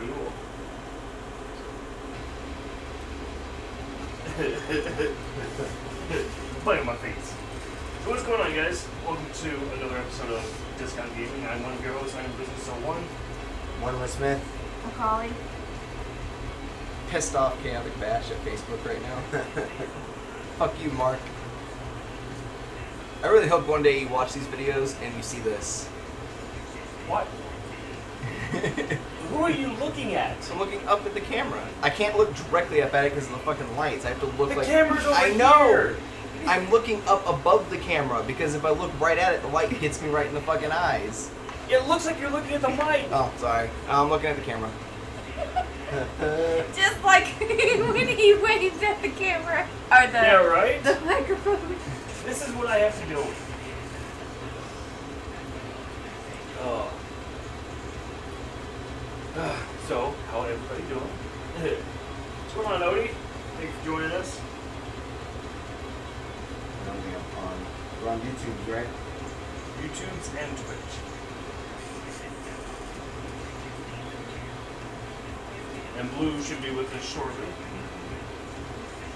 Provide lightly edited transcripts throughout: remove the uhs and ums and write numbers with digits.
Cool. Play on my face. So what's going on, guys? Welcome to another episode of Discount Gaming. I'm one of your hosts. I'm Business 01. One with Smith. Macaulay. Pissed off Kaotic Bash at Facebook right now. Fuck you, Mark. I really hope one day you watch these videos and you see this. What? Who are you looking at? I'm looking up at the camera. I can't look directly up at it because of the fucking lights. I have to look The like... camera's over I know! here. I'm looking up above the camera because if I look right at it, the light hits me right in the fucking eyes. It looks like you're looking at the mic. Oh, sorry. I'm looking at the camera. Just like when he waved at the camera. Or the, Yeah, right? the microphone. This is what I have to do. Oh. So, how everybody doing? What's going on, Odie? Thanks for joining us. We're on YouTube, right? YouTube's and Twitch. And Blue should be with us shortly.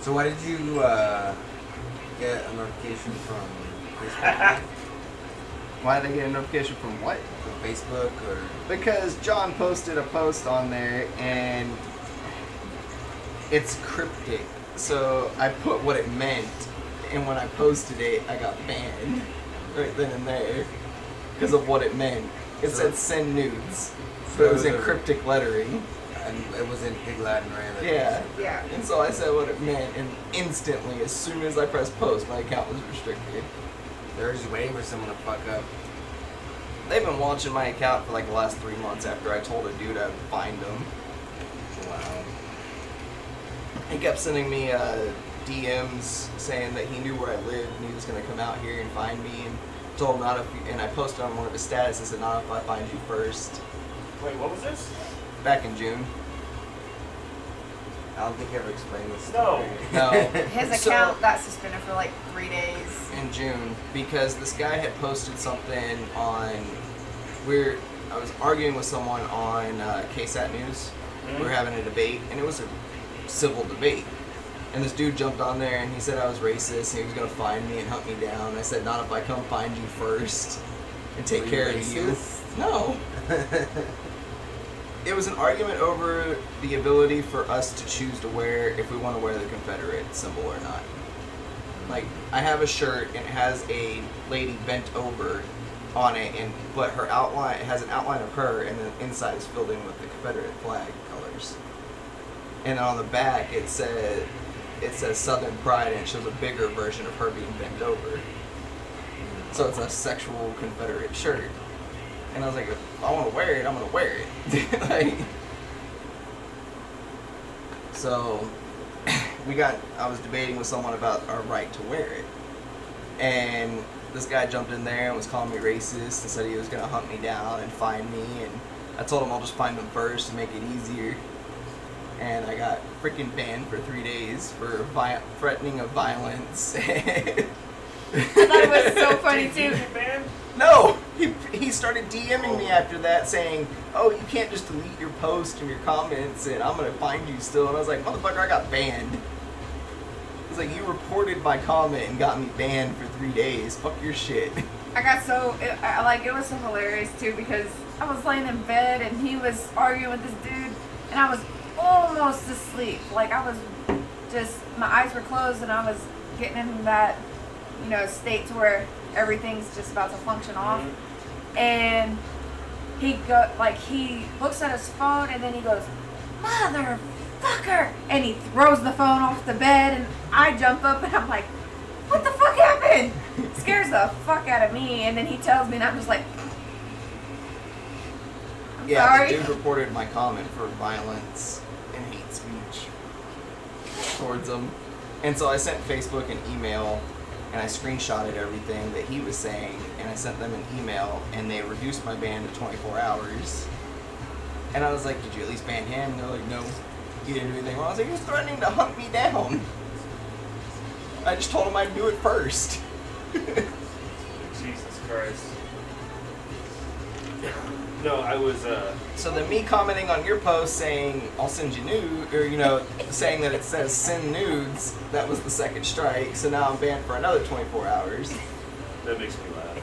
So why did you get a notification from Facebook? Why did I get a notification from what? From Facebook or... Because John posted a post on there and it's cryptic. So I put what it meant, and when I posted it, I got banned right then and there because of what it meant. It said send nudes, but it was in cryptic lettering. And it was in Big Latin, right? Like Yeah. Yeah. And so I said what it meant, and instantly, as soon as I pressed post, my account was restricted. They're just waiting for someone to fuck up. They've been watching my account for like the last 3 months after I told a dude I'd find him. Wow. He kept sending me DMs saying that he knew where I lived and he was going to come out here and find me, and told him not if, and I posted on one of his status and said not if I find you first. Wait, what was this? Back in June. I don't think I ever explained this. No. No. His So- account got suspended for like 3 days. In June, because this guy had posted something on, I was arguing with someone on KSAT News. We were having a debate, and it was a civil debate. And this dude jumped on there and he said I was racist and he was going to find me and hunt me down. I said, not if I come find you first and take Were you care of racist? you. No. It was an argument over the ability for us to choose to wear, if we want to wear the Confederate symbol or not. Like, I have a shirt and it has a lady bent over on it, but her outline, it has an outline of her, and the inside is filled in with the Confederate flag colors. And on the back it says Southern Pride, and it shows a bigger version of her being bent over. So it's a sexual Confederate shirt. And I was like, if I want to wear it, I'm going to wear it. Like, so I was debating with someone about our right to wear it. And this guy jumped in there and was calling me racist and said he was going to hunt me down and find me. And I told him I'll just find him first to make it easier. And I got freaking banned for 3 days for threatening of violence. I thought it was so funny Did you too. get banned? No! He started DMing me after that saying, oh, you can't just delete your post and your comments and I'm going to find you still. And I was like, motherfucker, I got banned. He's like, you reported my comment and got me banned for 3 days. Fuck your shit. I got so, it was so hilarious too because I was laying in bed and he was arguing with this dude and I was almost asleep. Like I was just, my eyes were closed and I was getting in that, state to where everything's just about to function off. And he looks at his phone and then he goes, motherfucker, and he throws the phone off the bed and I jump up and I'm like, what the fuck happened? Scares the fuck out of me. And then he tells me and I'm just like, I'm sorry. The dude reported my comment for violence and hate speech towards him. And so I sent Facebook an email and I screenshotted everything that he was saying and I sent them an email and they reduced my ban to 24 hours. And I was like, did you at least ban him? And they're like, no, he didn't do anything wrong. I was like, he was threatening to hunt me down. I just told him I'd do it first. Jesus Christ. No, I was. So then me commenting on your post saying I'll send you nude, or saying that it says send nudes, that was the second strike. So now I'm banned for another 24 hours. That makes me laugh.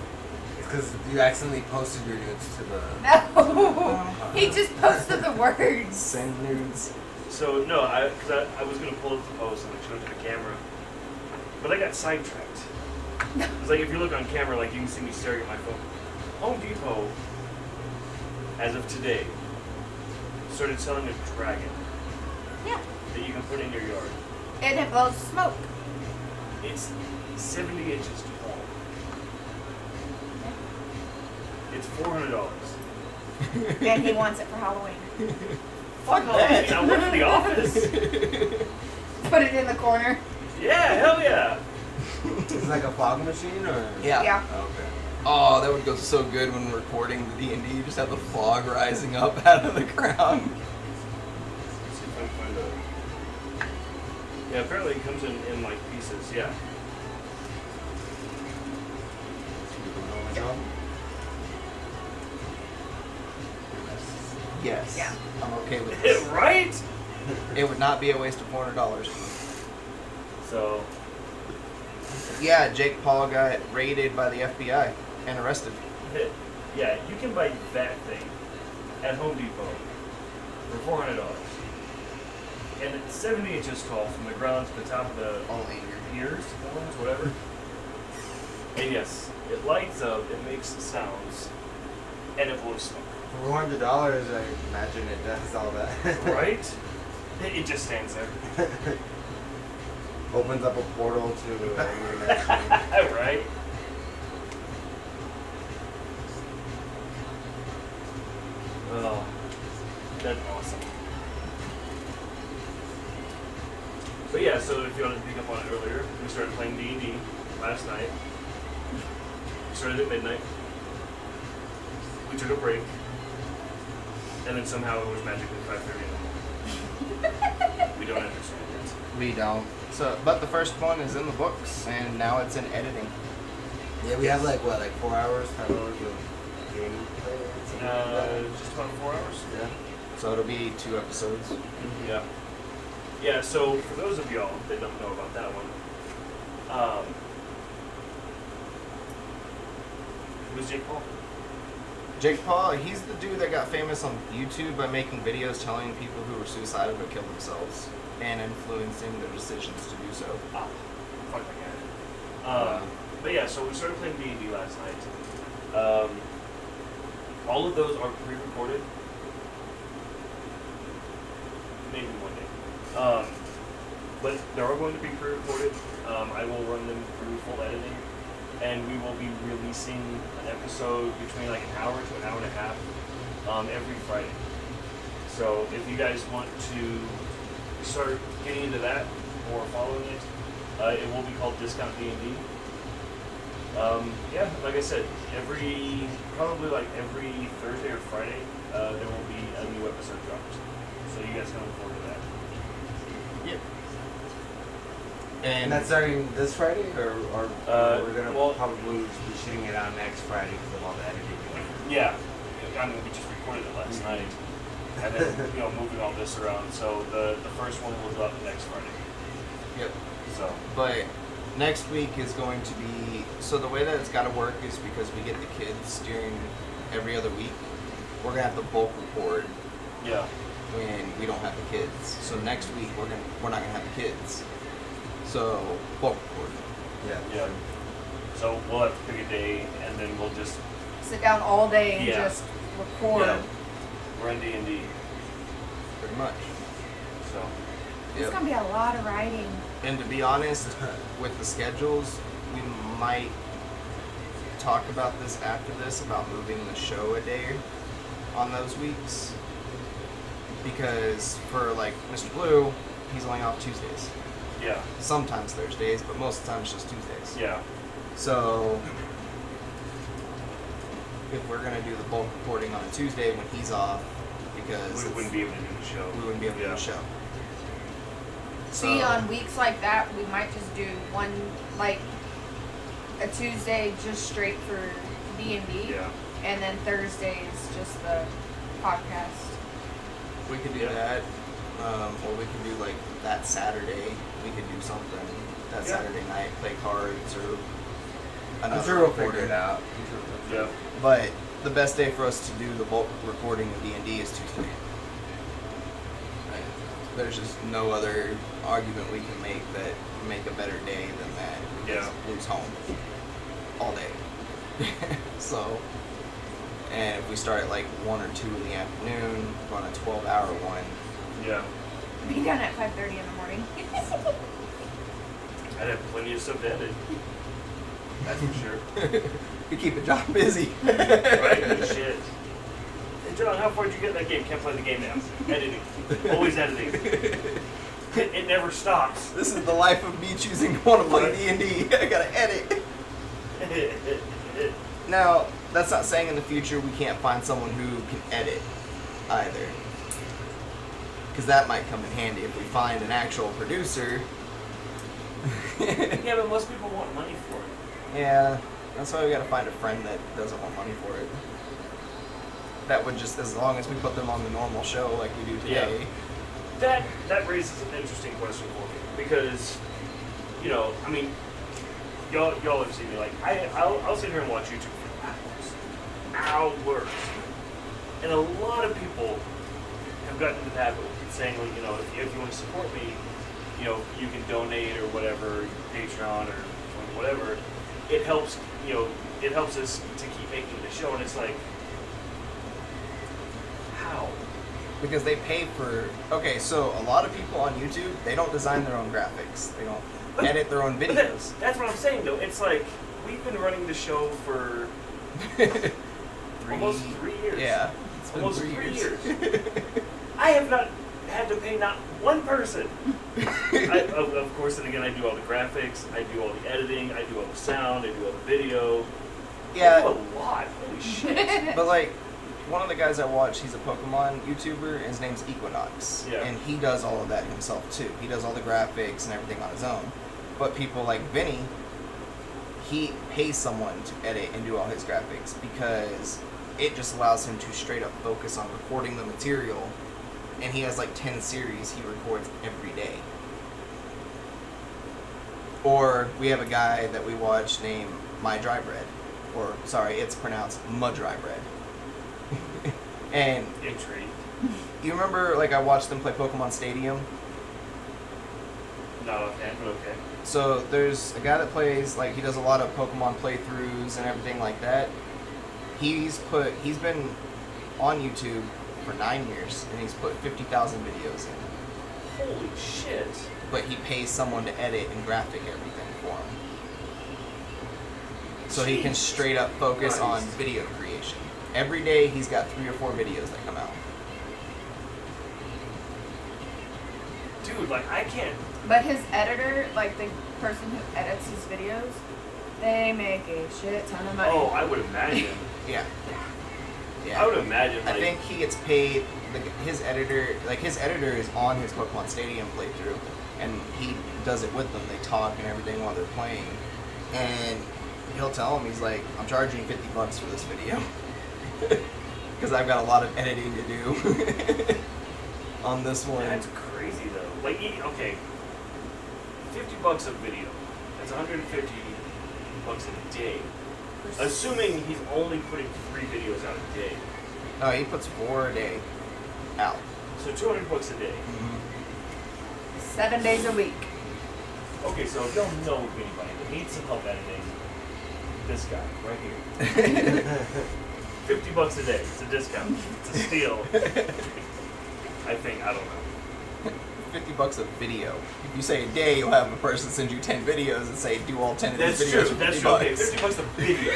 It's because you accidentally posted your nudes to the. No, he just posted the words. Send nudes. So no, because I was gonna pull up the post and like show it to the camera, but I got sidetracked. It's like if you look on camera, like you can see me staring at my phone. Home Depot, as of today, started selling a dragon Yeah, that you can put in your yard. and it blows smoke. It's 70 inches tall. It's $400. And he wants it for Halloween. Fuck that! I work for the office. Put it in the corner. Yeah, hell yeah. Is it like a fog machine or? Yeah. Yeah. Oh, okay. Oh, that would go so good when recording the D&D. You just have the fog rising up out of the ground. Let's see if I can find a. Yeah, apparently it comes in like pieces. Yeah. Yes. Yeah. I'm okay with this. Right? It would not be a waste of $400. So, Yeah, Jake Paul got raided by the FBI and arrested. yeah, you can buy that thing at Home Depot for $400. And it's 70 inches tall from the ground to the top of the ears, horns, whatever. And yes, it lights up, it makes sounds, and it blows smoke. For $400, I imagine it does all that. Right? It just stands there. Opens up a portal to your next room. Right? Oh, that's awesome. But yeah, so if you wanted to pick up on it earlier, we started playing D&D last night. We started at midnight. We took a break. And then somehow it was magically 5:30 in the morning. We don't understand it. We don't. So, but the first one is in the books, and now it's in editing. Yeah, we have like 4 hours, 5 hours of game play? Something like that. Just about 4 hours. Yeah. So it'll be 2 episodes. Yeah. Yeah, so for those of y'all that don't know about that one, who's Jake Paul? Jake Paul, he's the dude that got famous on YouTube by making videos telling people who were suicidal to kill themselves and influencing their decisions to do so. Ah, fuck that guy. But yeah, so we started playing D&D last night. All of those are pre-recorded. Maybe one day. But they're all going to be pre-recorded. I will run them through full editing. And we will be releasing an episode between like an hour to an hour and a half every Friday. So if you guys want to start getting into that or following it, it will be called Discount D&D. Yeah, like I said, probably like every Thursday or Friday, there will be a new episode dropped. So you guys can look forward to that. Yep. And that's starting this Friday, or we're gonna well- probably be shooting it out next Friday because of all the editing. Yeah, I mean, we just recorded it last night, and then moving all this around. So the first one will drop next Friday. Yep. So But next week is going to be, so the way that it's got to work is because we get the kids during every other week. We're gonna have to bulk record yeah, when we don't have the kids. So next week we're not gonna have the kids. So bulk record. yeah. So we'll have to pick a day, and then we'll just Sit down all day and Yeah. just record. yeah, run D&D. Pretty much. So It's gonna be a lot of writing. And to be honest, with the schedules, we might talk about this after this, about moving the show a day on those weeks. Because for like Mr. Blue, he's only off Tuesdays. yeah, Sometimes Thursdays, but most of the time it's just Tuesdays. yeah, So if we're gonna do the bulk recording on a Tuesday when he's off, because we wouldn't be able to do the show. we wouldn't be able to do Yeah. the show. See, So- on weeks like that, we might just do one, like, a Tuesday just straight for D&D. Yeah, and then Thursdays just the podcast. We could do Yeah. that, or we could do like that Saturday. We could do something that Yeah. Saturday night, play cards or. I'm another sure we'll recording. figure it out. Yeah. But the best day for us to do the bulk recording of D&D is Tuesday. Right. There's just no other argument we can make that make a better day than that. Yeah. Blue's home all day. So, and if we start at like 1 or 2 in the afternoon, run a 12-hour one. Yeah. Be done at 5:30 in the morning. I'd have plenty of stuff to edit. That's for sure. We keep a job busy. Right? Good shit. Hey John, how far did you get in that game? Can't play the game now. Editing. Always editing. It never stops. This is the life of me choosing to want to play D&D. I gotta edit. Now, that's not saying in the future we can't find someone who can edit either. Because that might come in handy if we find an actual producer. Yeah, but most people want money for it. Yeah, that's why we gotta find a friend that doesn't want money for it. That would just, as long as we put them on the normal show like we do today. That raises an interesting question for me because, you know, I mean, y'all have seen me like I'll sit here and watch YouTube for hours, and a lot of people have gotten into the habit of saying, like, you know, if you want to support me, you know, you can donate or whatever, Patreon or whatever. It helps, you know, it helps us to keep making the show, and it's like, how? Because they pay for, okay, so a lot of people on YouTube, they don't design their own graphics. They don't edit their own But videos. that's what I'm saying, though. It's like, we've been running the show for almost 3 years. Yeah. It's been Almost 3 3 years. I have not had to pay not one person. Of course, and again, I do all the graphics, I do all the editing, I do all the sound, I do all the video. I Yeah, do a lot. Holy shit. but like, one of the guys I watch, he's a Pokemon YouTuber, and his name's Equinox. Yeah. And he does all of that himself too. He does all the graphics and everything on his own. But people like Vinny, he pays someone to edit and do all his graphics because it just allows him to straight up focus on recording the material. And he has like 10 series he records every day. Or we have a guy that we watch named My Dry Bread. Or, sorry, it's pronounced Mud Dry Bread. And Intrigue. you remember, like, I watched them play Pokemon Stadium? Not offhand, but okay. So there's a guy that plays, like, he does a lot of Pokemon playthroughs and everything like that. He's been on YouTube for 9 years, and he's put 50,000 videos in. Holy shit. But he pays someone to edit and graphic everything for him. So he can Jesus straight up focus on Christ. video creation. Every day he's got 3 or 4 videos that come out. Dude, like, I can't. But his editor, like the person who edits his videos, they make a shit ton of money. Oh, I would imagine. Yeah. I would imagine, like, I think he gets paid. His editor is on his Pokemon Stadium playthrough, and he does it with them. They talk and everything while they're playing, and he'll tell him, he's like, "I'm charging $50 for this video because I've got a lot of editing to do on this one." that's crazy, though. Like, okay, $50 a video. That's $150 a day. Assuming he's only putting 3 videos out a day. Oh, he puts 4 a day out. So $200 a day. 7 days a week. Okay, so if y'all know anybody that needs some help editing, this guy right here. $50 a day. It's a discount. It's a steal. I think. I don't know. $50 a video. If you say a day, you'll have a person send you 10 videos and say, "Do all 10 of these That's videos true. for That's $50." true. Okay, $50 a video.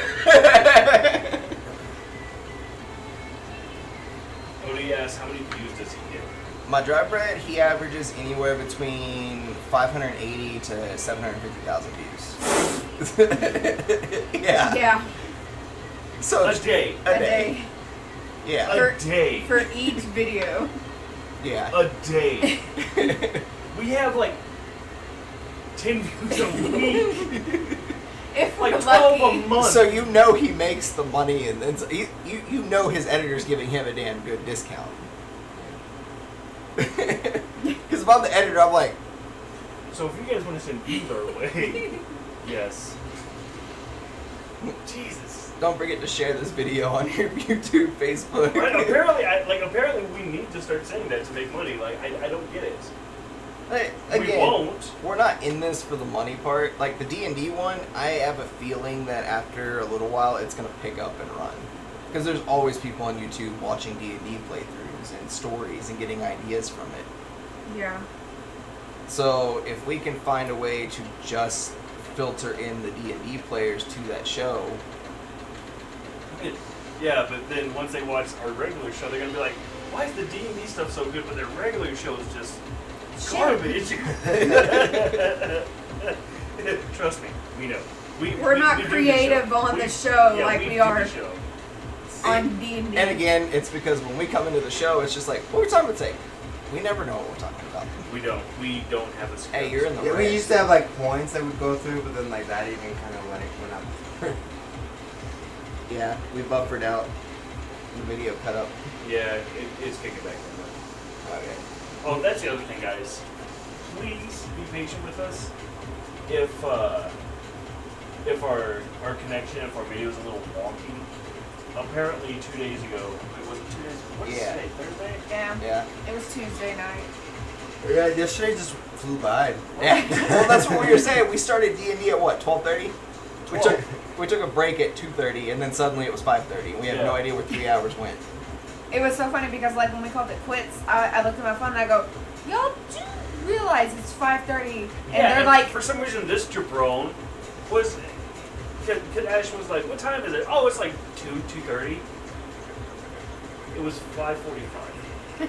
Odie asks, how many views does he get? My Dry Bread, he averages anywhere between 580 to 750,000 views. Yeah. Yeah. So A day. A day. Yeah. A day. For each video. Yeah. A day. We have like 10 views a week. If Like we're 12 lucky. a month. So you know he makes the money, and then you know his editor's giving him a damn good discount. Because if I'm the editor, I'm like, So if you guys want to send views our way, yes. Jesus. don't forget to share this video on your YouTube, Facebook. Right, apparently we need to start saying that to make money. Like, I don't get it. Like, We again, won't. we're not in this for the money part. Like the D&D one, I have a feeling that after a little while, it's gonna pick up and run. Because there's always people on YouTube watching D&D playthroughs and stories and getting ideas from it. Yeah. So if we can find a way to just filter in the D&D players to that show, Yeah, but then once they watch our regular show, they're gonna be like, "Why is the D&D stuff so good, but their regular show is just garbage?" Trust me, we know. We're not do the creative show. on the show yeah, like we we do are the show. on D&D. and again, it's because when we come into the show, it's just like, what are we talking about today? We never know what we're talking about. We don't have a script. Hey, you're in the Yeah, red. we used to have like points that we'd go through, but then like that even kind of like went up. Yeah, we buffered out. The video cut up. Yeah, it's kicking back in. Okay. Oh, that's the other thing, guys. Please be patient with us. If our connection, if our video is a little wonky, apparently 2 days ago, it was 2 days. What is Yeah. today? Thursday? Yeah. Yeah. It was Tuesday night. Yeah, yesterday just flew by. Yeah. Well, that's what we were saying. We started D&D at what? 12:30. We took a break at 2:30, and then suddenly it was 5:30. We have no Yeah. idea where 3 hours went. It was so funny because like when we called it quits, I looked at my phone and I go, y'all do realize it's 5:30, and they're like, for some reason, this jabron was. Cause Ash was like, "What time is it?" Oh, it's like 2:30. It was 5:45.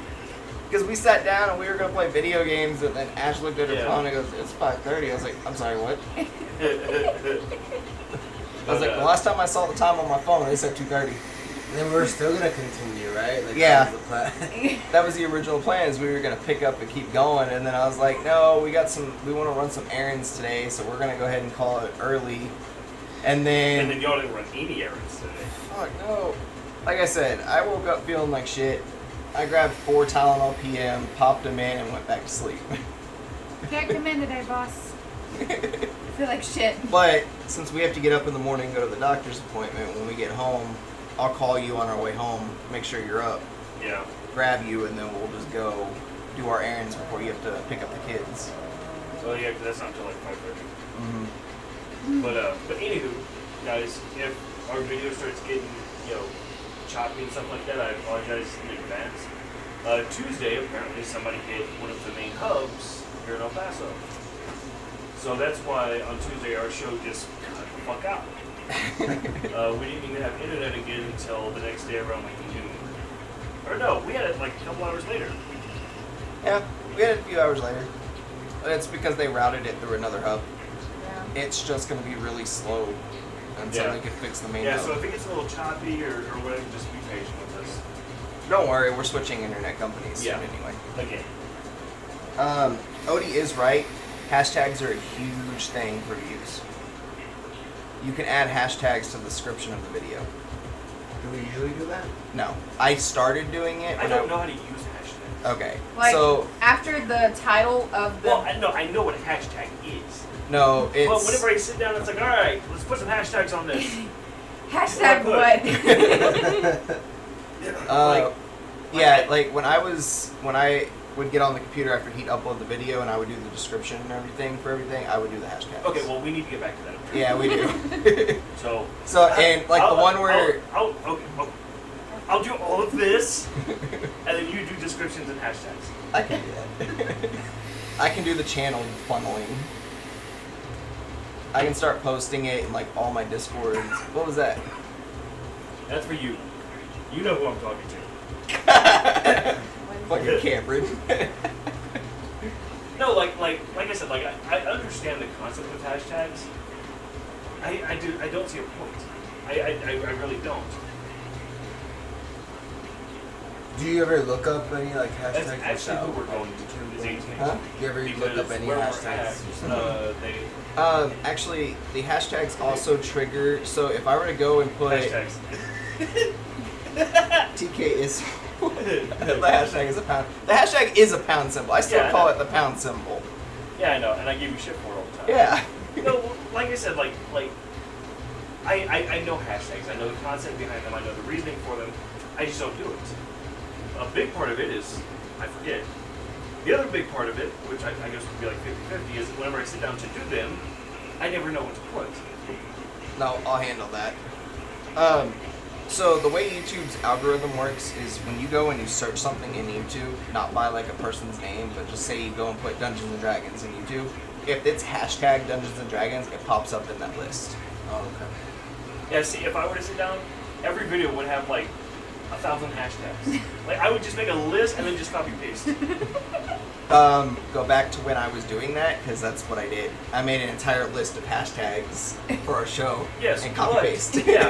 Because we sat down and we were going to play video games, and then Ash looked at her Yeah. phone and goes, it's 5:30. I was like, I'm sorry, what? I was like, the last time I saw the time on my phone, they said 2:30. And then we're still gonna continue, right? Like, Yeah. that was the plan. That was the original plan, is we were going to pick up and keep going, and then I was like, no, we want to run some errands today, so we're going to go ahead and call it early. And And then y'all didn't run any errands today. fuck no. Like I said, I woke up feeling like shit. I grabbed 4 Tylenol PM, popped them in, and went back to sleep. can't come in today, boss. I feel like shit. But since we have to get up in the morning and go to the doctor's appointment, when we get home, I'll call you on our way home, make sure you're up, Yeah. grab you, and then we'll just go do our errands before you have to pick up the kids. So yeah, 'cause that's not until like 5:30. Mm-hmm. But anywho, guys, if our video starts getting, choppy and stuff like that, I apologize in advance. Tuesday, apparently somebody hit one of the main hubs here in El Paso. So that's why on Tuesday our show just cut the fuck out. We didn't even have internet again until the next day around like noon. Or no, we had it like a couple hours later. Yeah, we had it a few hours later. It's because they routed it through another hub. Yeah. It's just going to be really slow until Yeah. they can fix the main Yeah, hub. so if it gets a little choppy or whatever, just be patient with us. Don't worry, we're switching internet companies Yeah. soon anyway. Again. Odie is right. Hashtags are a huge thing for views. You can add hashtags to the description of the video. Do we usually do that? No, I started doing it. I when don't know how to use hashtags. Okay, Like so after the title of the Well, I know what a hashtag is. no, it's But whenever I sit down, it's like, all right, let's put some hashtags on this. hashtag What? what? yeah, like when I would get on the computer after he'd upload the video and I would do the description and everything for everything, I would do the hashtags. Okay, well, we need to get back to that. Yeah, we do. So And like the one where I'll do all of this, and then you do descriptions and hashtags. I can do that. I can do the channel funneling. I can start posting it in like all my Discords. What was that? That's for you. You know who I'm talking to. Fucking Cameron. No, like I said, like I understand the concept of hashtags. I don't see a point. I really don't. Do you ever look up any like hashtags? That's actually who we're going to is 18. Huh? Do you ever look up any hashtags? Actually, the hashtags also trigger. So if I were to go and put Hashtags. TK is the hashtag is a pound. The hashtag is a pound symbol. I still Yeah, I call know. it the pound symbol. Yeah, I know, and I give you shit for it all the time. Yeah. No, like I said, I know hashtags. I know the concept behind them. I know the reasoning for them. I just don't do it. A big part of it is I forget. The other big part of it, which I guess would be like 50-50, is whenever I sit down to do them, I never know what to put. No, I'll handle that. So the way YouTube's algorithm works is when you go and you search something in YouTube, not by like a person's name, but just say you go and put Dungeons and Dragons in YouTube. If it's hashtag Dungeons and Dragons, it pops up in that list. Oh, okay. Yeah, see, if I were to sit down, every video would have like 1,000 hashtags. Like I would just make a list and then just copy paste. Go back to when I was doing that, because that's what I did. I made an entire list of hashtags for our show Yes, and copy paste. Yeah,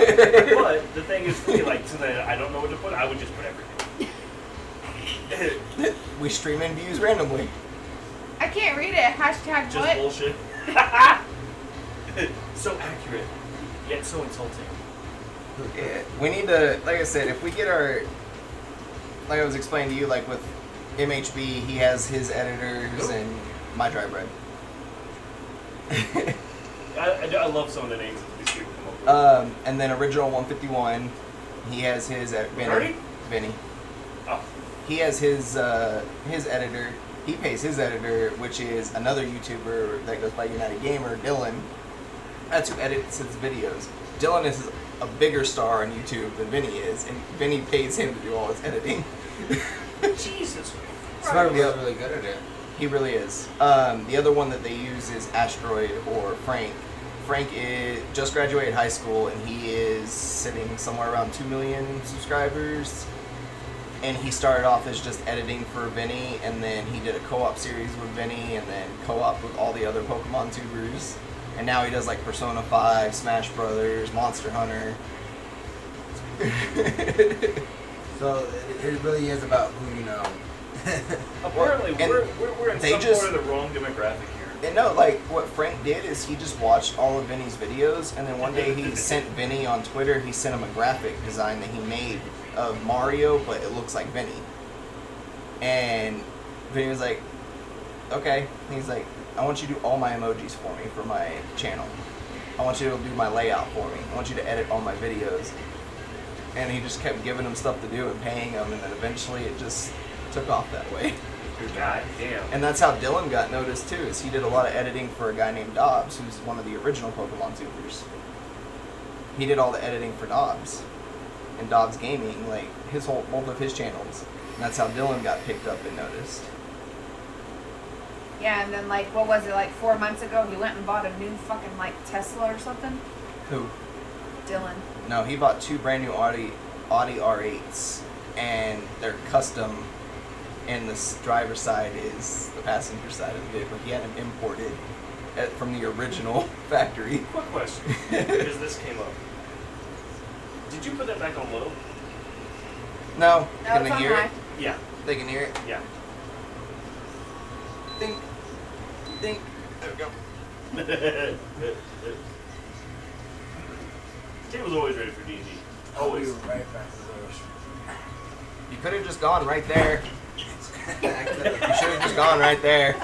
but the thing is for me, like, since I don't know what to put, I would just put everything. We stream in views randomly. I can't read it. Hashtag Just what? bullshit. So accurate, yet so insulting. Yeah, we need to, like I said, if we get our, like I was explaining to you, like with MHB, he has his editors and my dry bread. I love some of the names that these people come up with. And then Original 151, he has his Ernie? Benny. Oh, He has his editor. He pays his editor, which is another YouTuber that goes by United Gamer, Dylan. That's who edits his videos. Dylan is a bigger star on YouTube than Vinny is, and Vinny pays him to do all his editing. Jesus. Smart Yep. was really good at it. He really is. The other one that they use is Asteroid or Frank. Frank just graduated high school, and he is sitting somewhere around 2 million subscribers. And he started off as just editing for Vinny, and then he did a co-op series with Vinny, and then co-op with all the other Pokemon tubers. And now he does like Persona 5, Smash Brothers, Monster Hunter. So it really is about who you know. Apparently, And we're in they some just- part of the wrong demographic here. And no, like what Frank did is he just watched all of Vinny's videos, and then one day he sent Vinny on Twitter. He sent him a graphic design that he made of Mario, but it looks like Vinny. And Vinny was like, "Okay." He's like, "I want you to do all my emojis for me for my channel. I want you to do my layout for me. I want you to edit all my videos." And he just kept giving him stuff to do and paying him, and then eventually it just took off that way. God damn. And that's how Dylan got noticed too, is he did a lot of editing for a guy named Dobbs, who's one of the original Pokemon tubers. He did all the editing for Dobbs. And Dobbs Gaming, like both of his channels. And that's how Dylan got picked up and noticed. Yeah, and then like, what was it, like 4 months ago, he went and bought a new fucking like Tesla or something? Who? Dylan. No, he bought 2 brand new Audi R8s, and they're custom, and the driver's side is the passenger side of the vehicle. He had them imported from the original factory. Quick question, because this came up. Did you put that back on low? No, No, can it's they on hear high. it? Yeah, They can hear it. yeah. Think. There we go. Jay was always ready for D&D. Always. Right back to those. You could have just gone right there. You should have just gone right there.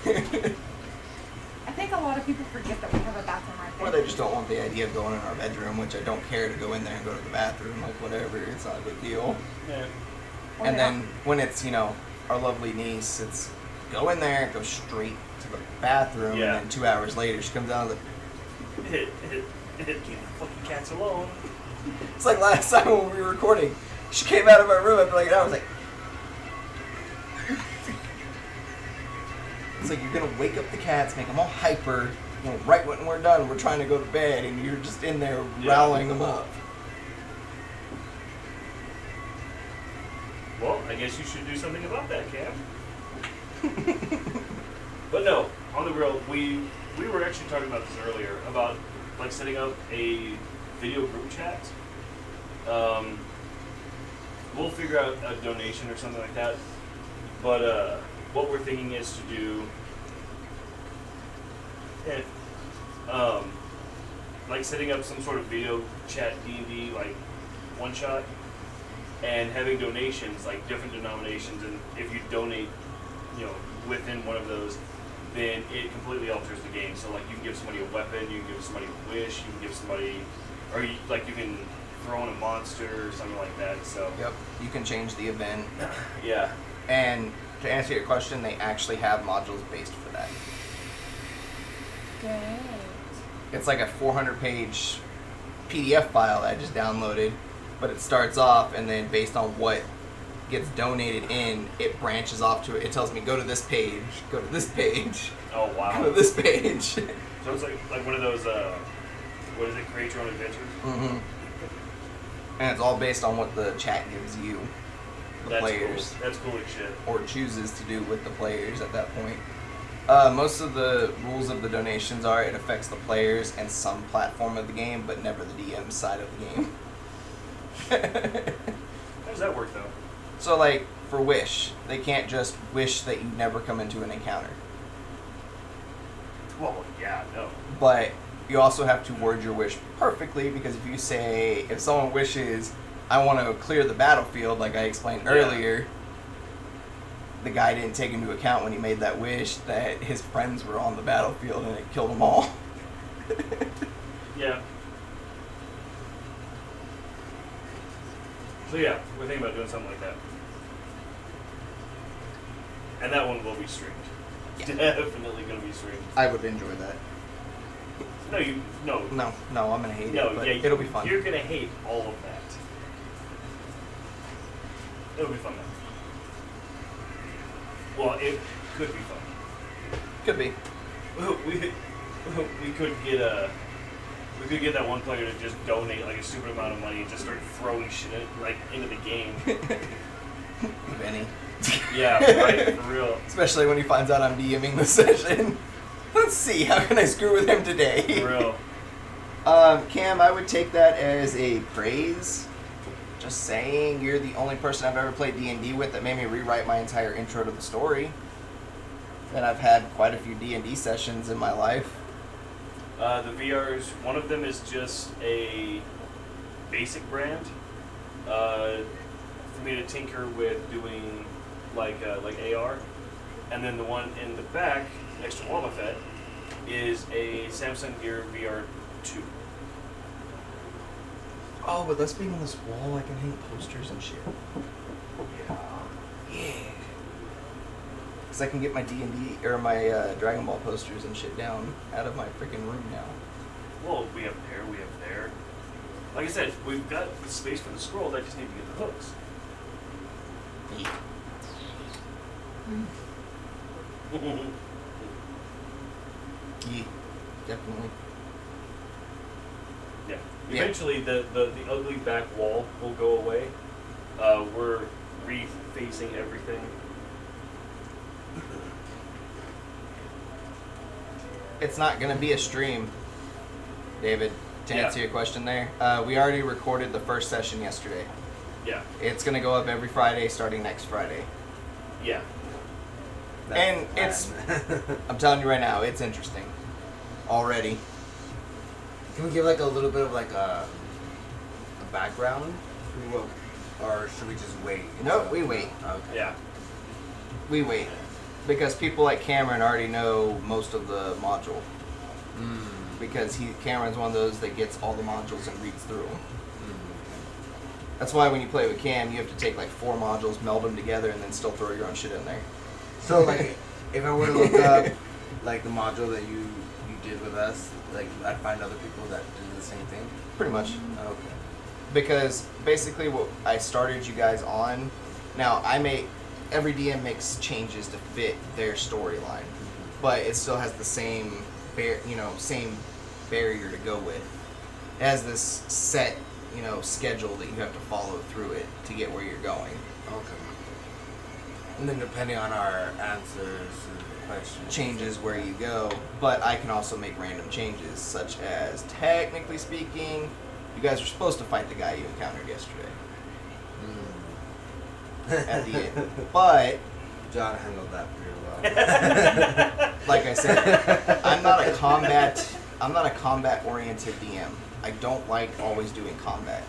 I think a lot of people forget that we have a bathroom right there. Or they just don't want the idea of going in our bedroom, which I don't care to go in there and go to the bathroom, like whatever, it's not a big deal. Yeah. Or And they then when it's, our lovely niece, it's go in there, go straight to the bathroom, Yeah. and then 2 hours later she comes out of Leave the fucking cats alone. it's like last time when we were recording. She came out of our room after like an hour, I was like, it's like you're gonna wake up the cats, make them all hyper, right when we're done, we're trying to go to bed, and you're just in there rallying them up. Well, I guess you should do something about that, Cam. But no, on the real, we were actually talking about this earlier, about like setting up a video group chat. we'll figure out a donation or something like that. But what we're thinking is to do, like setting up some sort of video chat D&D like one shot, and having donations like different denominations, and if you donate, within one of those, then it completely alters the game. So like you can give somebody a weapon, you can give somebody a wish, you can give somebody, or you can throw in a monster or something like that. So Yep. You can change the event. yeah. And to answer your question, they actually have modules based for that. Good. It's like a 400-page PDF file that I just downloaded, but it starts off, and then based on what gets donated in, it branches off to it. It tells me, go to this page, go to this page, Oh wow. go to this page. So it's like one of those, what is it, create your own adventures? Mm-hmm. And it's all based on what the chat gives you, the That's players, cool. That's cool as shit. or chooses to do with the players at that point. Most of the rules of the donations are it affects the players and some platform of the game, but never the DM side of the game. How does that work though? So, like, for Wish, they can't just wish that you never come into an encounter. Well, yeah, no. But you also have to word your wish perfectly, because if you say, if someone wishes, I want to clear the battlefield, like I explained earlier, the guy didn't take into account when he made that wish that his friends were on the battlefield and it killed them all. Yeah. So yeah, we're thinking about doing something like that. And that one will be streamed. Yeah. Definitely gonna be streamed. I would enjoy that. No. No, I'm going to hate No, it, but yeah, it'll be fun. You're gonna hate all of that. It'll be fun though. Well, it could be fun. Could be. We could get that one player to just donate like a stupid amount of money and just start throwing shit into the game. If any. Yeah, right, for real. Especially when he finds out I'm DMing the session. Let's see, how can I screw with him today? For real. Cam, I would take that as a praise. Just saying, you're the only person I've ever played D&D with that made me rewrite my entire intro to the story. And I've had quite a few D&D sessions in my life. The VRs, one of them is just a basic brand. For me to tinker with doing like AR. And then the one in the back, next to Wall Fett, is a Samsung Gear VR 2. Oh, but let's being on this wall, I can hang posters and shit. Yeah. Because I can get my D&D, or my Dragon Ball posters and shit down out of my freaking room now. Well, we have there, we have there. Like I said, we've got the space for the scrolls, I just need to get the hooks. Yeah. Yeah, definitely. Yeah. Yeah. Eventually, the ugly back wall will go away. We're refacing everything. It's not going to be a stream, David, to answer your question there. We already recorded the first session yesterday. Yeah. It's going to go up every Friday starting next Friday. Yeah. And it's, I'm telling you right now, it's interesting. Already. Can we give like a little bit of like a background? Or should we just wait? No, we wait. Okay. Yeah. We wait. Because people like Cameron already know most of the module. Because Cameron's one of those that gets all the modules and reads through them. That's why when you play with Cam, you have to take like 4 modules, meld them together, and then still throw your own shit in there. So like, if I were to look up like the module that you did with us, like I'd find other people that do the same thing. Pretty much. Okay. Because basically what I started you guys on, now every DM makes changes to fit their storyline, but it still has the same same barrier to go with. It has this set, schedule that you have to follow through it to get where you're going. Okay. And then depending on our answers and questions, Changes where you go, but I can also make random changes, such as, technically speaking, you guys were supposed to fight the guy you encountered yesterday. at the end. But John handled that pretty well. like I said, I'm not a combat oriented DM. I don't like always doing combat.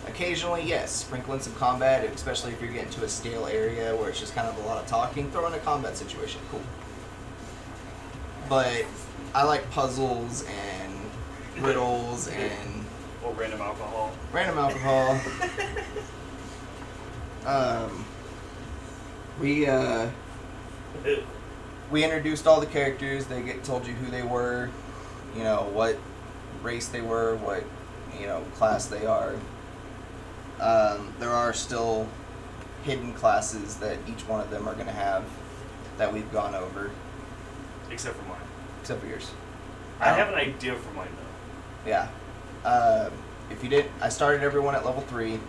Occasionally, yes, sprinkle in some combat, especially if you're getting to a stale area where it's just kind of a lot of talking, throw in a combat situation, cool. But I like puzzles and riddles and Or random alcohol. random alcohol. We introduced all the characters. They told you who they were, you know, what race they were, what, you know, class they are. There are still hidden classes that each one of them are going to have that we've gone over, Except for mine. except for yours. I have an idea for mine though. Yeah. If you did, I started everyone at level 3.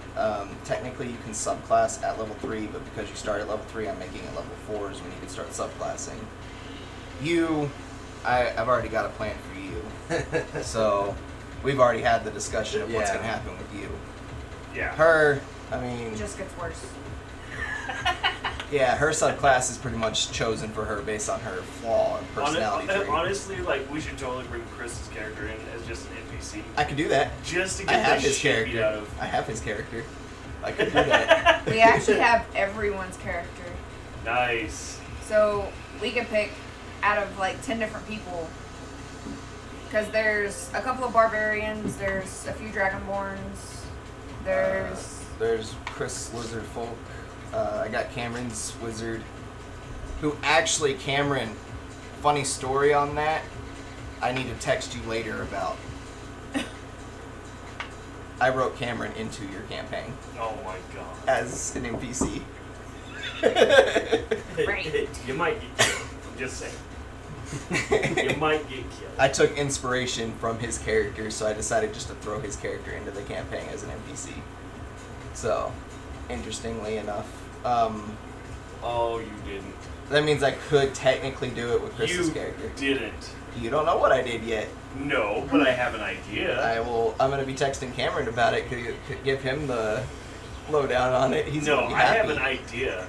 Technically, you can subclass at level 3, but because you start at level 3, I'm making it level 4s when you can start subclassing. I've already got a plan for you. So, we've already had the discussion of what's Yeah. going to happen with you. Yeah. Her, I mean, It just gets worse. yeah, her subclass is pretty much chosen for her based on her flaw and personality trait. Honestly, like we should totally bring Chris's character in as just an NPC, I could do that. just to I get have the his shit beat out character. of. I have his character. I could do that. We actually have everyone's character. Nice. So we can pick out of like 10 different people. Because there's a couple of barbarians, there's a few dragonborns, There's Chris Lizard Folk. I got Cameron's Wizard. Who actually, Cameron, funny story on that. I need to text you later about. I wrote Cameron into your campaign Oh my god. as an NPC. Right. You might get killed. I'm just saying. You might get killed. I took inspiration from his character, so I decided just to throw his character into the campaign as an NPC. So, interestingly enough, Oh, you didn't. that means I could technically do it with Chris's You character. didn't. You don't know what I did yet. No, but I have an idea. I'm gonna be texting Cameron about it. Could give him the lowdown on it. He's no, gonna be I have happy. an idea.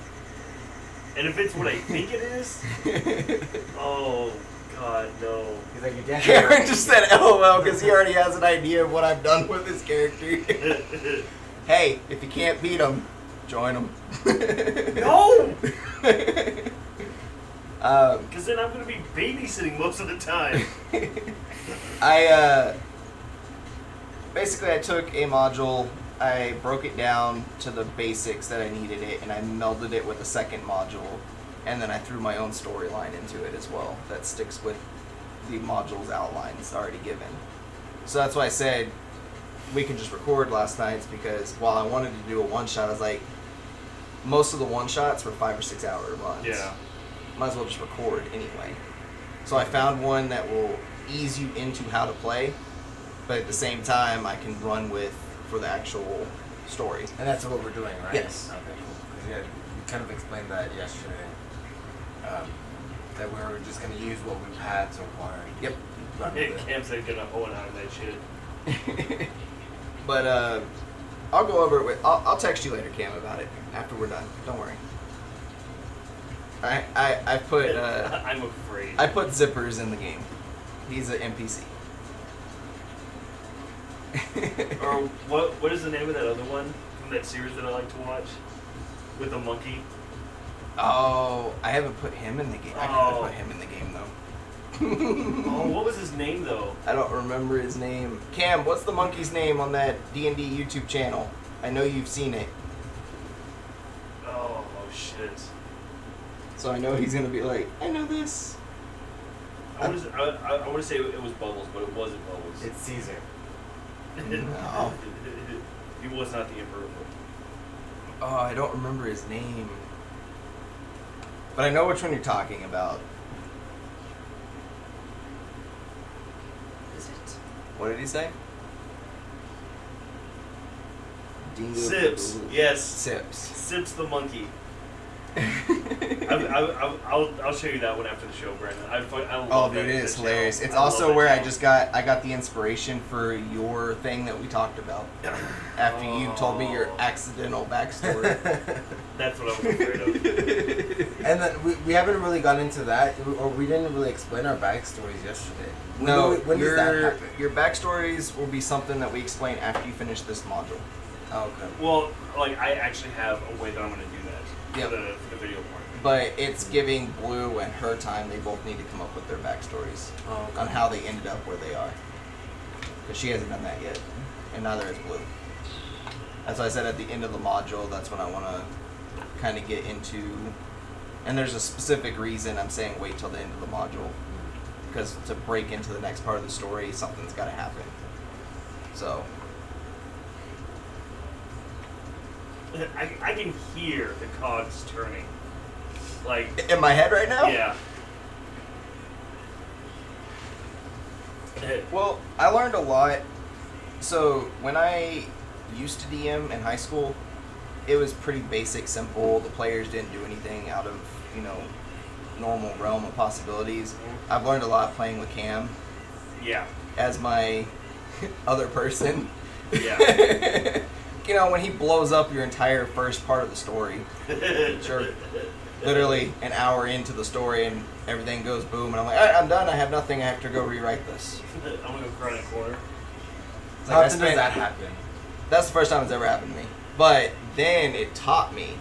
And if it's what I think it is, oh god, no. He's like, you can't. Cameron just said LOL because he already has an idea of what I've done with his character. Hey, if you can't beat him, join him. No! Um, Because then I'm going to be babysitting most of the time. Basically I took a module, I broke it down to the basics that I needed it, and I melded it with a second module, and then I threw my own storyline into it as well that sticks with the module's outlines already given. So that's why I said we can just record last night's, because while I wanted to do a one-shot, I was like, most of the one-shots were 5 or 6 hour runs. Yeah. Might as well just record anyway. So I found one that will ease you into how to play, but at the same time I can run with for the actual story. And that's what we're doing, right? Yes. Okay, cool. Because yeah, you kind of explained that yesterday. That we were just going to use what we've had so far. And Yep. run with it. Cam said gonna own out of that shit. But I'll go over it with. I'll text you later, Cam, about it after we're done. Don't worry. I put I'm afraid. I put Zippers in the game. He's an NPC. Or what is the name of that other one from that series that I like to watch? With the monkey? Oh, I haven't put him in the game. I could have Oh. put him in the game though. Oh, what was his name though? I don't remember his name. Cam, what's the monkey's name on that D&D YouTube channel? I know you've seen it, Oh shit. so I know he's gonna be like, I know this. I want to say it was Bubbles, but it wasn't Bubbles. It's Caesar. No. He was not the Emperor. Oh, I don't remember his name. But I know which one you're talking about. Is it? What did he say? Dingo. Sips. Yes. Sips. Sips the monkey. I'll show you that one after the show, Brandon. I love Oh, that dude, it is channel. hilarious. It's I love also that where channel. I got the inspiration for your thing that we talked about after you told me your accidental backstory. That's what I was afraid of. And then we haven't really gotten into that, or we didn't really explain our backstories yesterday. When does that happen? Your backstories will be something that we explain after you finish this module. Oh, okay. Well, like I actually have a way that I'm going to do that Yep. for the video part. But it's giving Blue and her time. They both need to come up with their backstories Oh, okay. on how they ended up where they are. Because she hasn't done that yet, and neither has Blue. As I said at the end of the module, that's when I want to kind of get into. And there's a specific reason I'm saying wait till the end of the module, because to break into the next part of the story, something's got to happen. So. I can hear the cogs turning. Like, In my head right now? yeah. Well, I learned a lot. So, when I used to DM in high school, it was pretty basic, simple. The players didn't do anything out of, normal realm of possibilities. I've learned a lot playing with Cam Yeah. as my other person. Yeah. When he blows up your entire first part of the story, sure. Literally an hour into the story and everything goes boom, and I'm like, all right, I'm done. I have nothing. I have to go rewrite this. I'm going to go cry in a corner. It's How like, I often does spent- that happen? That's the first time it's ever happened to me. But then it taught me,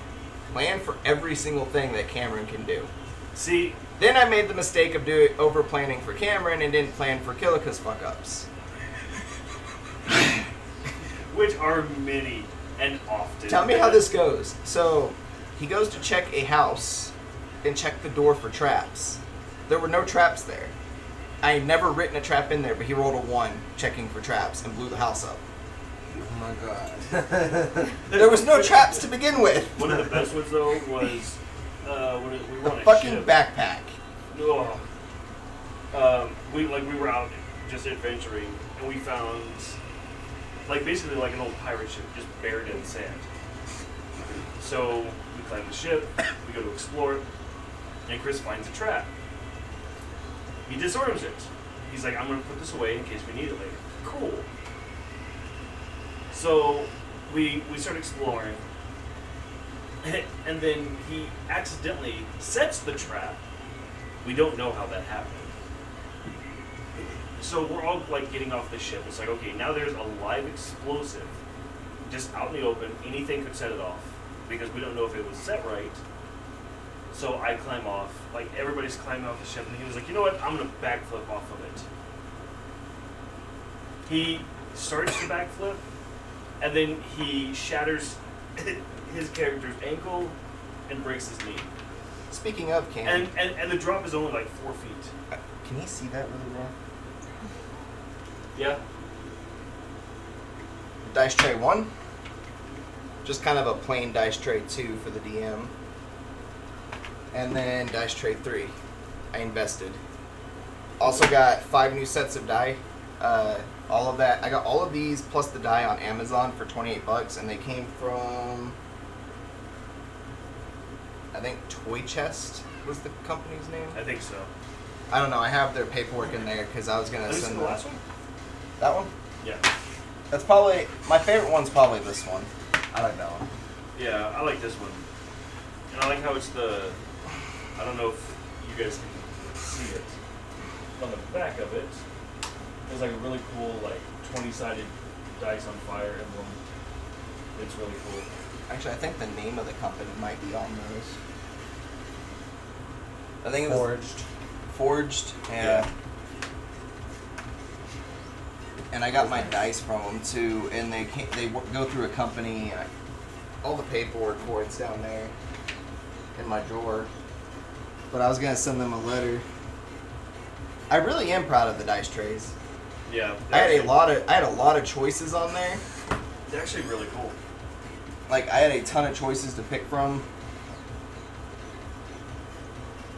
plan for every single thing that Cameron can do. See, Then I made the mistake of over planning for Cameron and didn't plan for Killika's fuck ups. which are many and often. Tell me how this goes. So he goes to check a house and check the door for traps. There were no traps there. I had never written a trap in there, but he rolled a 1 checking for traps and blew the house up. Oh my god. There was no traps to begin with. One of the best ones though was we were The on a fucking ship. backpack. Oh. We were out just adventuring and we found basically like an old pirate ship just buried in sand. So we climb the ship, we go to explore it, and Chris finds a trap. He disarms it. He's like, I'm gonna put this away in case we need it later. Cool. So we start exploring, and then he accidentally sets the trap. We don't know how that happened. So we're all getting off the ship. It's like, okay, now there's a live explosive just out in the open. Anything could set it off because we don't know if it was set right. So I climb off. Everybody's climbing off the ship, and he was like, you know what? I'm gonna backflip off of it. He starts to backflip, and then he shatters his character's ankle and breaks his knee. Speaking of Cam, And the drop is only 4 feet. can you see that really well? Yeah. Dice tray 1. Just kind of a plain dice tray 2 for the DM. And then dice tray 3. I invested. Also got 5 new sets of die. All of that. I got all of these plus the die on Amazon for $28, and they came from, I think, Toy Chest was the company's name. I think so. I don't know. I have their paperwork in there because I was gonna Have you send seen the them. last one? That one. Yeah. That's probably my favorite. One's probably this one. I like that one. Yeah, I like this one. And I like how it's I don't know if you guys can see it. On the back of it, there's a really cool 20-sided dice on fire emblem. It's really cool. Actually, I think the name of the company might be on those. I think it was Forged. Forged. Yeah. And I got my dice from them too, and they go through a company. All the paperwork for it's down there in my drawer. But I was gonna send them a letter. I really am proud of the dice trays. Yeah. I had a lot of choices on there. They're actually really cool. I had a ton of choices to pick from.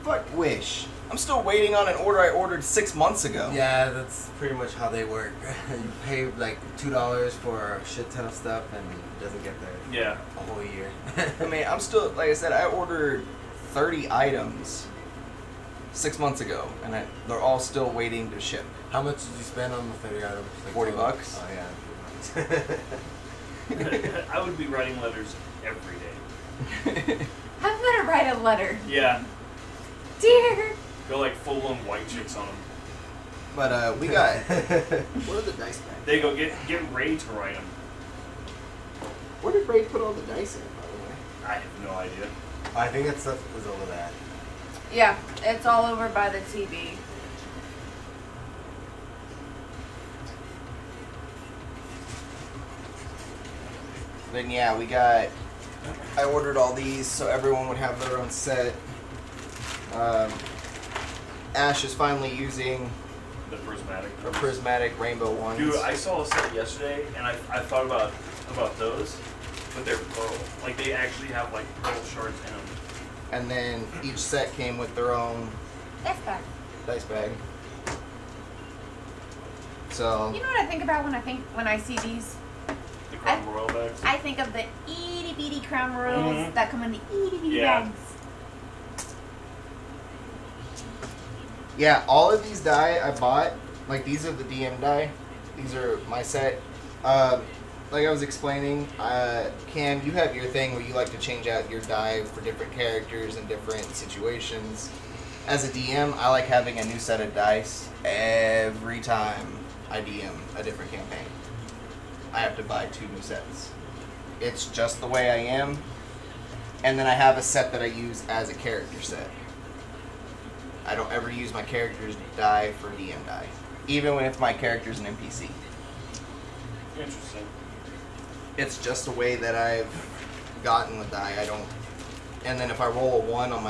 Fuck Wish. I'm still waiting on an order I ordered 6 months ago. Yeah, that's pretty much how they work. You pay $2 for a shit ton of stuff and it doesn't get there Yeah. a whole year. I mean, I'm still, like I said, I ordered 30 items 6 months ago, and they're all still waiting to ship. How much did you spend on the 30 items? Like $40. Oh yeah. I would be writing letters every day. I'm gonna write a letter. Yeah. Dear. Go like full on white chicks on them. But we got. What are the dice bags? They go get Ray to write them. Where did Ray put all the dice in, by the way? I have no idea. I think that stuff is over that. Yeah, it's all over by the TV. Then yeah, we got. I ordered all these so everyone would have their own set. Ash is finally using The prismatic. a prismatic rainbow ones. Dude, I saw a set yesterday, and I thought about those, but they're pearl. Like they actually have like pearl shards in them. And then each set came with their own That's bad. dice bag. So You know what I think about when I see these? The Crown Royal bags. I think of the itty bitty Crown Royals Mhm. that come in the itty bitty Yeah. bags. yeah, all of these die I bought. Like these are the DM die. These are my set. Like I was explaining, Cam, you have your thing where you like to change out your die for different characters and different situations. As a DM, I like having a new set of dice every time I DM a different campaign. I have to buy 2 new sets. It's just the way I am. And then I have a set that I use as a character set. I don't ever use my character's die for DM die, even if my character's an NPC. Interesting. It's just a way that I've gotten with die. I don't. And then if I roll a 1 on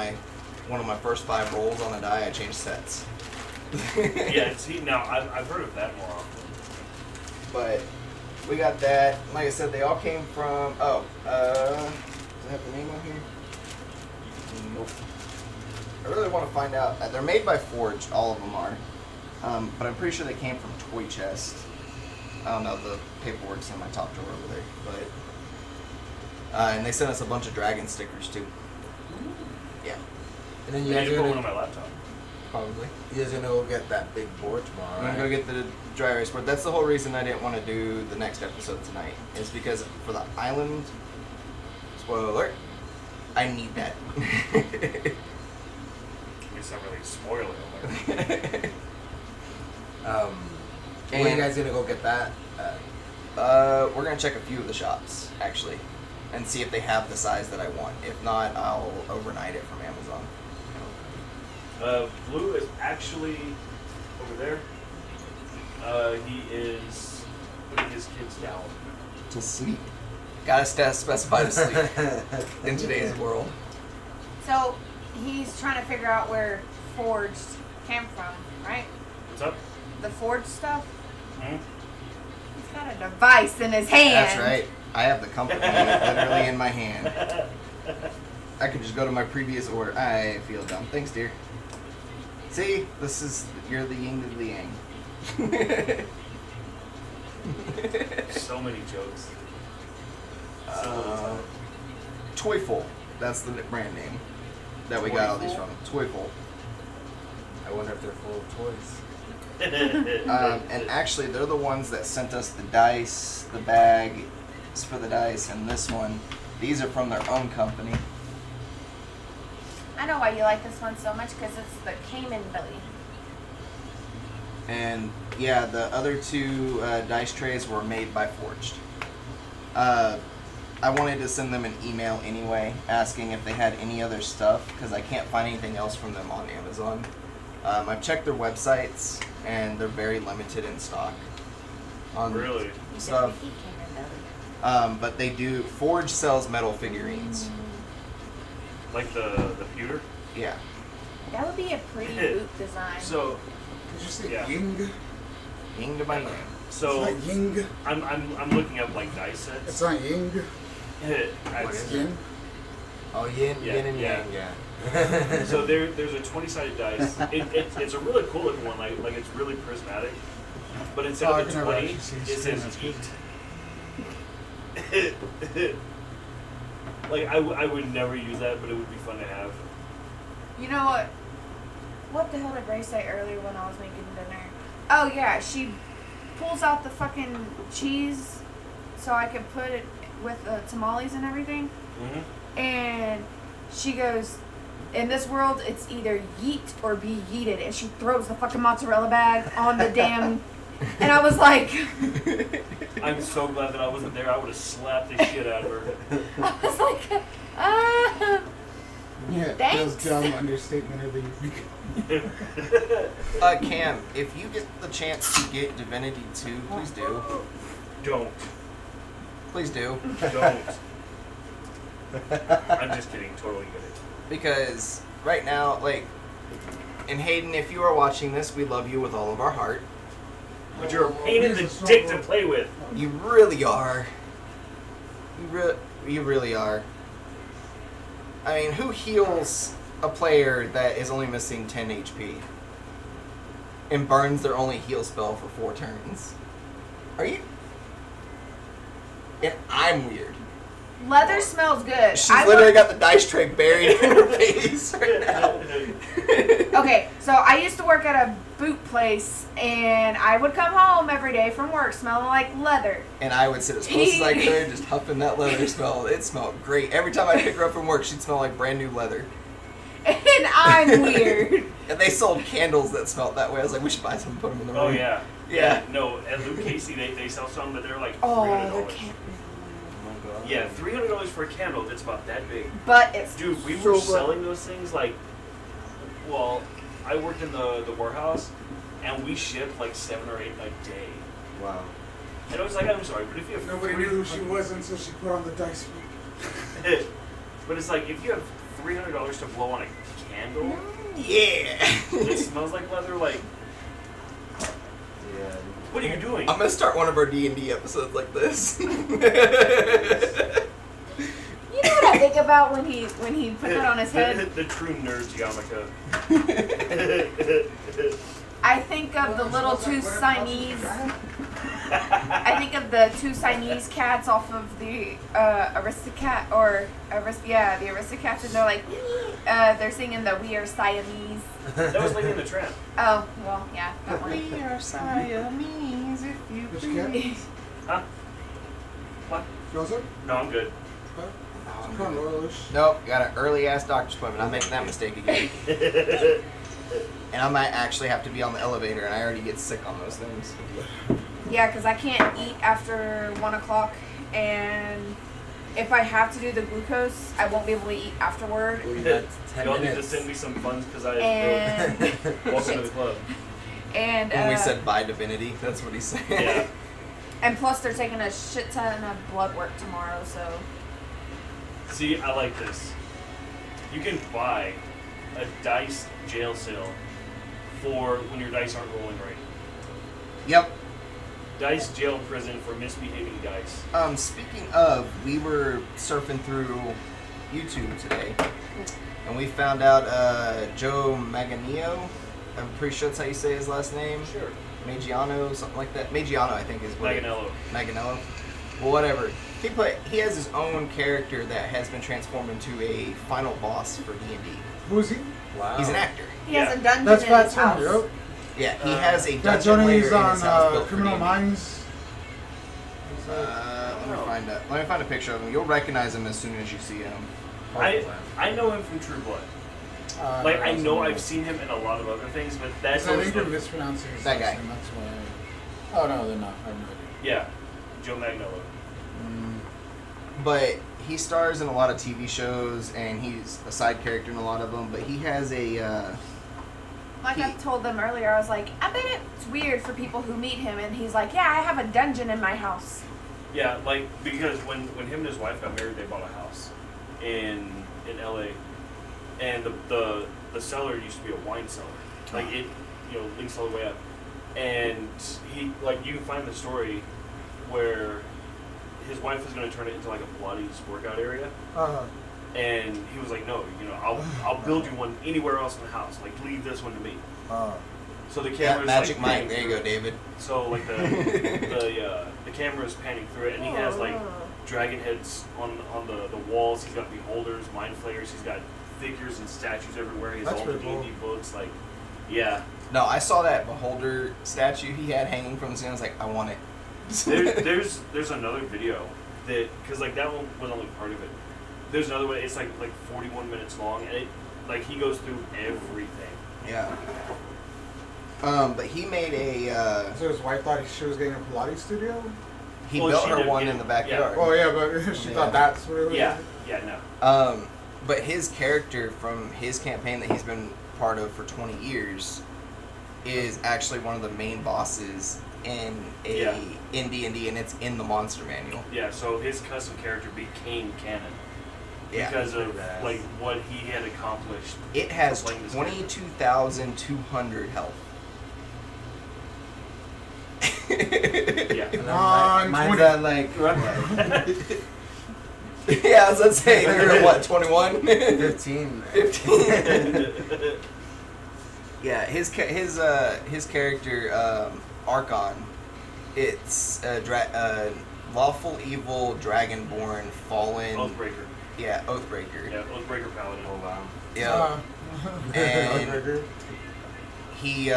one of my first 5 rolls on a die, I change sets. Yeah. See, now I've heard of that more often. But we got that. Like I said, they all came from. Oh, does it have the name on here? Nope. I really want to find out. They're made by Forge. All of them are. But I'm pretty sure they came from Toy Chest. I don't know. The paperwork's in my top drawer over there. But and they sent us a bunch of dragon stickers too. Yeah, And then I you need guys to are put one gonna, on my laptop. probably. you guys are gonna go get that big board tomorrow. I'm gonna go get the dry erase board. That's the whole reason I didn't want to do the next episode tonight. Is because for the island, spoiler alert, I need that. It's not really spoiling alert. When are you guys gonna go get that? We're gonna check a few of the shops actually, and see if they have the size that I want. If not, I'll overnight it from Amazon. Blue is actually over there. He is putting his kids down. To sleep. Gotta specify to sleep in today's world. So he's trying to figure out where Forged came from, right? What's up? The Forged stuff. Hmm? He's got a device in his hand. That's right. I have the company literally in my hand. I could just go to my previous order. I feel dumb. Thanks, dear. See, you're the yin to the yang. So many jokes. So little time. Toyful. That's the brand name that we got all these Toyful? from. Toyful. I wonder if they're full of toys. And actually, they're the ones that sent us the dice, the bag for the dice, and this one. These are from their own company. I know why you like this one so much because it's the Cayman belly. And yeah, the other 2 dice trays were made by Forged. I wanted to send them an email anyway, asking if they had any other stuff, because I can't find anything else from them on Amazon. I've checked their websites, and they're very limited in stock. On Really? You said stuff. the Cayman belly. But they do. Forge sells metal figurines. Like the pewter? Yeah. That would be a pretty boot design. So Did you say Yeah. Ying? Ying to my yang. so It's not Ying. I'm looking up like dice It's sets. not Ying. It's- Yin. Oh, yin Yeah, and yeah. yang, yeah. So there's a 20-sided dice. It's a really cool looking one. Like it's really prismatic. But instead of Oh, the I've never 20, actually seen it Steam, says that's good. eat. Like I would never use that, but it would be fun to have. You know what? What the hell did Ray say earlier when I was making dinner? Oh yeah, she pulls out the fucking cheese so I can put it with the tamales and everything. Mm-hmm. And she goes, in this world, it's either yeet or be yeeted. And she throws the fucking mozzarella bag on the damn... And I was like... I'm so glad that I wasn't there. I would have slapped the shit out of her. I was like, Yeah, Thanks. feels dumb understatement of the week. Cam, if you get the chance to get Divinity 2, please do. Don't. Please do. Don't. I'm just kidding. Totally get it. Because right now, like, and Hayden, if you are watching this, we love you with all of our heart. But you're a pain in the dick to play with. You really are. You really are. I mean, who heals a player that is only missing 10 HP? And burns their only heal spell for 4 turns? Are you? And I'm weird. leather smells good. She's literally got the dice tray buried in her face right now. Okay, so I used to work at a boot place, and I would come home every day from work smelling like leather. And I would sit as close as I could, just huffing that leather smell. It smelled great. Every time I pick her up from work, she'd smell like brand new leather. And I'm weird. And they sold candles that smelled that way. I was like, we should buy some and put them in the room. Oh, yeah. Yeah. No, at Luke Casey, they sell some, but they're like Oh, $300. the can- Yeah, $300 for a candle. It's about that big. But it's Dude, we so were good. selling those things like, well, I worked in the warehouse, and we shipped like 7 or 8 a day. Wow. And I was like, I'm sorry, but if you have Nobody knew who she was until she put on the dice. but it's like, if you have $300 to blow on a candle, Yeah. it smells like leather, like, Yeah. what are you doing? I'm gonna start one of our D&D episodes like this. You know what I think about when he put that on his head? The true nerd's yarmulke. I think of the little two Siamese. I think of the two Siamese cats off of the Aristocat or the Aristocats, and they're like, they're singing the "We Are Siamese." That was Lady in the Tramp. Oh well, yeah, that one. We are Siamese, if you Which please. Huh? What? Joseph? No, I'm good. Some kind of royalish. Nope, got an early ass doctor's appointment. I'm making that mistake again. And I might actually have to be on the elevator, and I already get sick on those things. Yeah, because I can't eat after 1 o'clock, and if I have to do the glucose, I won't be able to eat afterward. Well, you got 10 Y'all need to minutes. send me some funds because I And welcome to the club. and When we said bye divinity, that's what he said. Yeah. and plus they're taking a shit ton of blood work tomorrow, so See, I like this. You can buy a dice jail cell for when your dice aren't rolling right. Yep. Dice jail prison for misbehaving dice. Speaking of, we were surfing through YouTube today, and we found out Joe Manganiello. I'm pretty sure that's how you say his last name. Sure. Maggiano, something like that. Maggiano, I think is what. Manganello. Manganello. Well, whatever. He has his own character that has been transformed into a final boss for D&D. Who is he? Wow. He's an actor. he has a dungeon That's in Fat his house. Tony, right? Yeah, he has a Fat dungeon Tony layer is in on his house built for Criminal D&D. Minds. Let me find a picture of him. You'll recognize him as soon as you see him. I know him from True Blood. Like, I know I've seen him in a lot of other things, but that's I always think we're the... mispronouncing his That last guy. name, that's why. Oh no, they're not. I have no idea. Yeah. Joe Manganello. But he stars in a lot of TV shows, and he's a side character in a lot of them. But he has a Like I told them earlier, I was like, I bet it's weird for people who meet him, and he's like, yeah, I have a dungeon in my house. Yeah, like, because when him and his wife got married, they bought a house in LA. And the cellar used to be a wine cellar. Like, it, links all the way up. And he, like, you can find the story where his wife was going to turn it into, like, a Pilates workout area. And he was like, no, I'll build you one anywhere else in the house. Like, leave this one to me. So the camera's Magic like, Mike. panning There you through go, it. David. So like the camera's panning through it, and he has like dragon heads on the walls. He's got beholders, mind flayers. He's got figures and statues everywhere. He has That's all the pretty cool. D&D books. Like, yeah. No, I saw that beholder statue he had hanging from the ceiling. I was like, I want it. There's another video that, because like that one was only part of it. There's another one. It's like 41 minutes long, and it like he goes through everything. Yeah. But he made a. So his wife thought she was getting a Pilates studio? He Well, built she her did, one yeah. in the backyard. Oh, yeah, but she thought that's what it was? Yeah, no. But his character from his campaign that he's been part of for 20 years is actually one of the main bosses in in D&D, and it's in the monster manual. Yeah, so his custom character became canon Yeah. because of Badass. like what he had accomplished. It has playing this character. 22,200 health. Yeah. And Come on, mine's 20. at like Yeah, I was gonna say, you're at what, 21? 15. 15. Yeah, his character, Archon, it's a lawful evil, dragonborn, fallen. Oathbreaker. Yeah, Oathbreaker. Yeah, Oathbreaker Paladin. Oh wow. Yeah. And he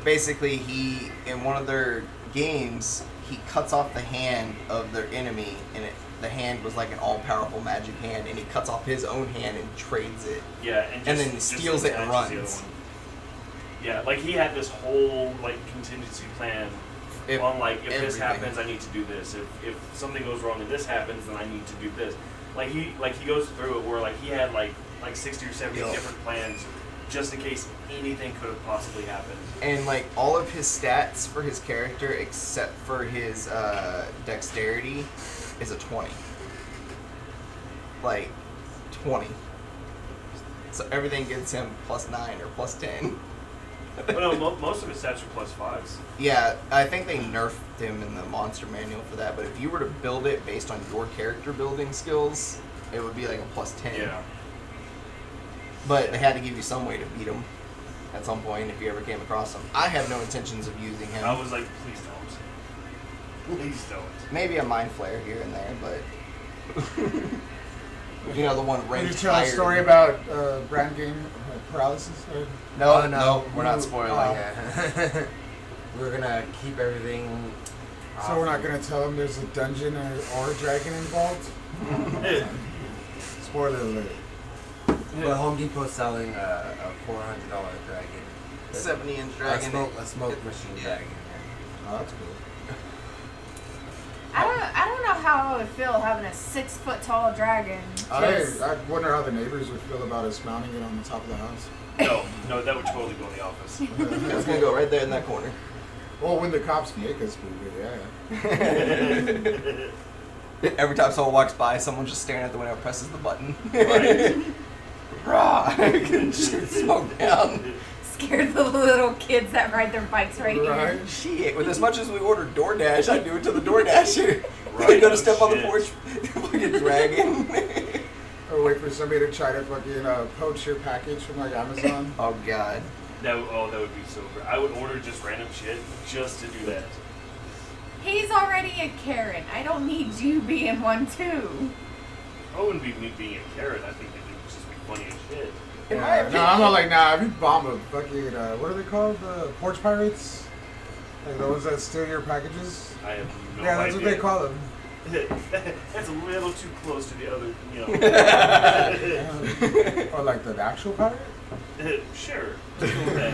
basically in one of their games he cuts off the hand of their enemy, and the hand was like an all-powerful magic hand, and he cuts off his own hand and trades it. Yeah, and then steals it and attaches the runs. other one. Yeah, like he had this whole like contingency plan on like if this everything. happens, I need to do this. If something goes wrong and this happens, then I need to do this. Like he goes through it where like he had like 60 or 70 Yo. different plans just in case anything could have possibly happened. And like all of his stats for his character, except for his dexterity, is a 20. Like 20. So everything gets him +9 or +10. But no, most of his stats are +5s. Yeah, I think they nerfed him in the monster manual for that. But if you were to build it based on your character building skills, it would be like a +10. Yeah. But they had to give you some way to beat him at some point if you ever came across him. I have no intentions of using him. I was like, please don't. Please don't. Maybe a mind flare here and there, but you know the one Can ranked you tell a higher. story about brand game paralysis? Or? No, Oh, no, we're not spoiling. Yeah. We're gonna keep everything. So we're not going to tell them there's a dungeon or a dragon involved? Spoiler alert. But Home Depot's selling a $400 dragon. 70-inch A dragon. smoke machine dragon. Oh, that's cool. I don't know how I would feel having a 6 foot tall dragon. Just- I wonder how the neighbors would feel about us mounting it on the top of the house. No, that would totally go in the office. It's gonna go right there in that corner. Well, when the cops yank us, yeah. Every time someone walks by, someone's just staring at the window, presses the button. Right. Rah! Can shoot smoke down. Scared the little kids that ride their bikes right here. Right. Shit, with as much as we ordered DoorDash, I'd do it to the DoorDasher. Right, Go to no step on the shit. porch, fucking dragon. Or wait for somebody to try to fucking poach your package from like Amazon. Oh god. That would be so great. I would order just random shit just to do that. He's already a Karen. I don't need you being one too. I wouldn't be me being a carrot. I think it would just be funny as shit. In my Yeah, no, opinion- I'm not like, nah, if you bomb a fucking, what are they called? The porch pirates? Like the ones that steal your packages? I have no Yeah, that's idea. what they call them. That's a little too close to the other, Or like the actual pirate? Sure. Just go with that.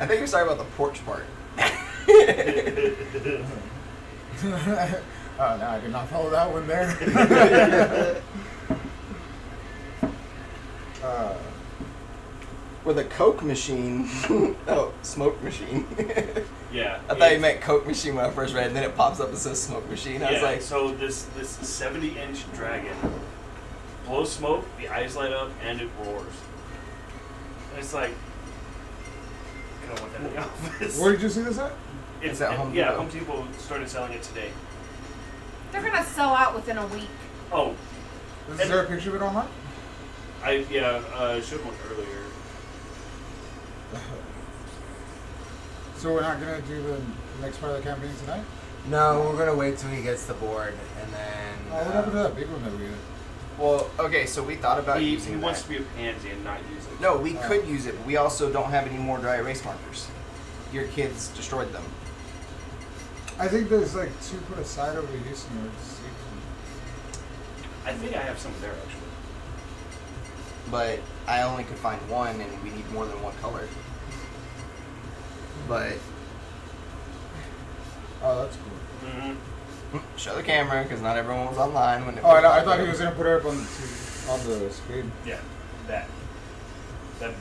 I think you're talking about the porch part. Oh, no, I did not follow that one there. With a Coke machine. Oh, smoke machine. Yeah. I thought you meant Coke machine when I first read it, and then it pops up and says smoke machine. I was Yeah, like, so this 70-inch dragon blows smoke, the eyes light up, and it roars. And it's like, I don't want that in the office. Where did you see this at? It's at Home Yeah, Depot. Home Depot started selling it today. They're gonna sell out within a week. Oh, Is there a picture of it online? I showed one earlier. So we're not gonna do the next part of the campaign tonight? No, we're gonna wait till he gets the board and then. Oh, what happened to that big one that we had? Well, okay, so we thought about He using wants that. to be a pansy and not use it. No, we could use it, but we also don't have any more dry erase markers. Your kids destroyed them. I think there's like 2 put aside over Houston. I think I have some there actually. But I only could find one, and we need more than one color. But Oh, that's cool. Mm-hmm. show the camera, because not everyone was online when it. Oh, I thought he was gonna put it up on the screen. Yeah, that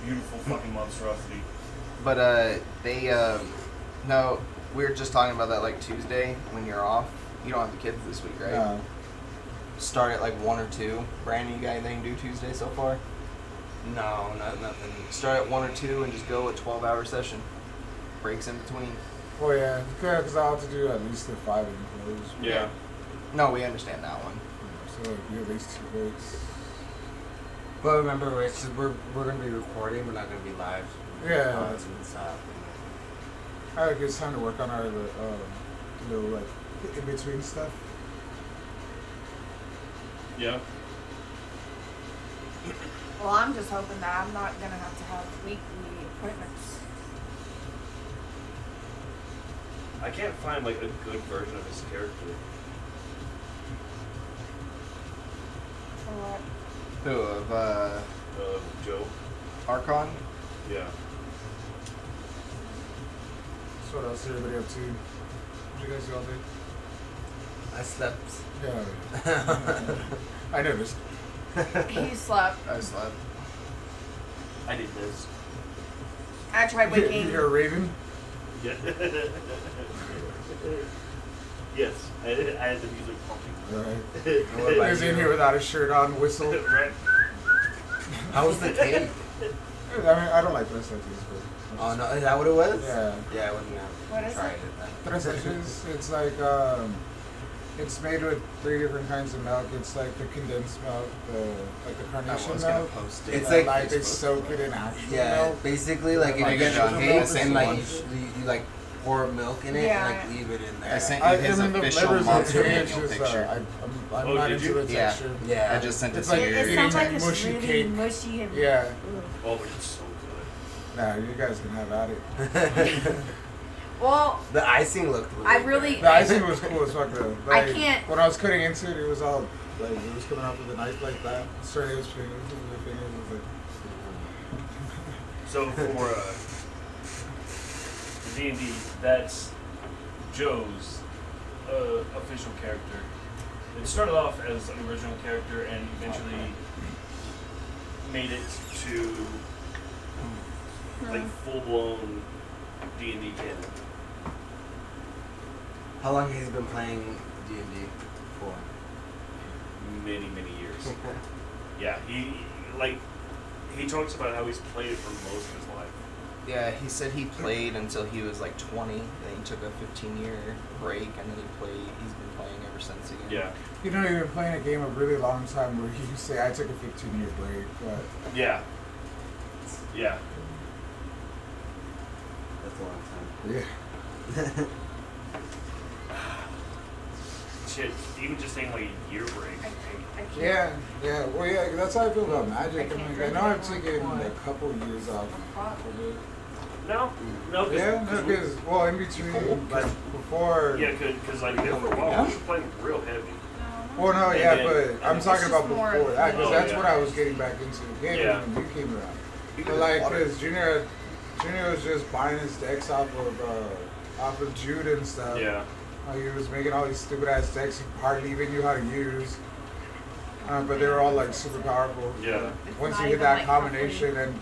beautiful fucking monstrosity. But they no, we were just talking about that like Tuesday when you're off. You don't have the kids this week, right? No. Start at like 1 or 2. Brandon, you got anything to do Tuesday so far? No, nothing. Start at 1 or 2 and just go a 12-hour session. Breaks in between. Oh yeah, because I'll have to do at least the 5 enclosed. Yeah. No, we understand that one. So like, you at least 2 breaks. But remember, Rich, we're gonna be recording. We're not gonna be live. Yeah. And stuff. I think it's time to work on our like in between stuff. Yeah. Well, I'm just hoping that I'm not gonna have to have weekly appointments. I can't find like a good version of his character. For what? Who, of Joe. Archon? Yeah. So what else did everybody up to? What did you guys do all day? I slept. Yeah. I noticed. He slept. I slept. I did this. I tried waking. You're a raven? Yeah. Yes. I had the music pumping. Right. What He about was in you? here without a shirt on, whistle. Right. How was the cake? I mean, I don't like tres leches, but. Oh no, is that what it was? Yeah. Yeah, I wouldn't have What is tried it? it. Tres leches, it's like, it's made with 3 different kinds of milk. It's like the condensed milk, like the I carnation was going milk. to post it. It's And, like- they soak it in actual Yeah, milk. basically, like if Like you get sugar a milk cake or and like something. you like pour milk in it Yeah. and like leave it in there. I sent I you his mean, the official flavors monster are manual just, picture. I'm Oh, not did into you? the Yeah. texture. Yeah. I just sent it It's to like you. eating It sounds like like it's mushy really cake. mushy and Yeah. Oh, it's so good. Nah, you guys can have at it. Well, The icing looked really I really- The icing was cool as fuck though. I Like, can't- When I was cutting into it, it was all like it was coming out with a knife like that. Starting his fingers, the fingers. It was So for D&D, that's Joe's official character. It started off as an original character and eventually made it to like full-blown D&D canon. How long has he been playing D&D for? Many years. Yeah, he talks about how he's played it for most of his life. Yeah, he said he played until he was like 20. Then he took a 15-year break, and then he's been playing ever since again. Yeah. You know, you've been playing a game a really long time where you say, I took a 15-year break, but Yeah. Yeah. That's a long time. yeah. Shit, even just saying like a year break. I can't. Yeah. Well, yeah, that's how I feel about Magic. I I can't mean, I drink know I've anymore. taken Why? a couple years off. No, cause, Yeah, no, we- because, well, in between, like, before. yeah, cause like there for a while we were playing real heavy. Well, no, And yeah, then- but I'm it's talking just about more- before that, because Oh, that's yeah. what I was getting back into again Yeah. when you came around. But like, because Junior was just buying his decks off of Jude and stuff. Yeah. He was making all these stupid ass decks he hardly even knew how to use. But they were all like super powerful. Yeah. Once not you hit even, that like, combination, and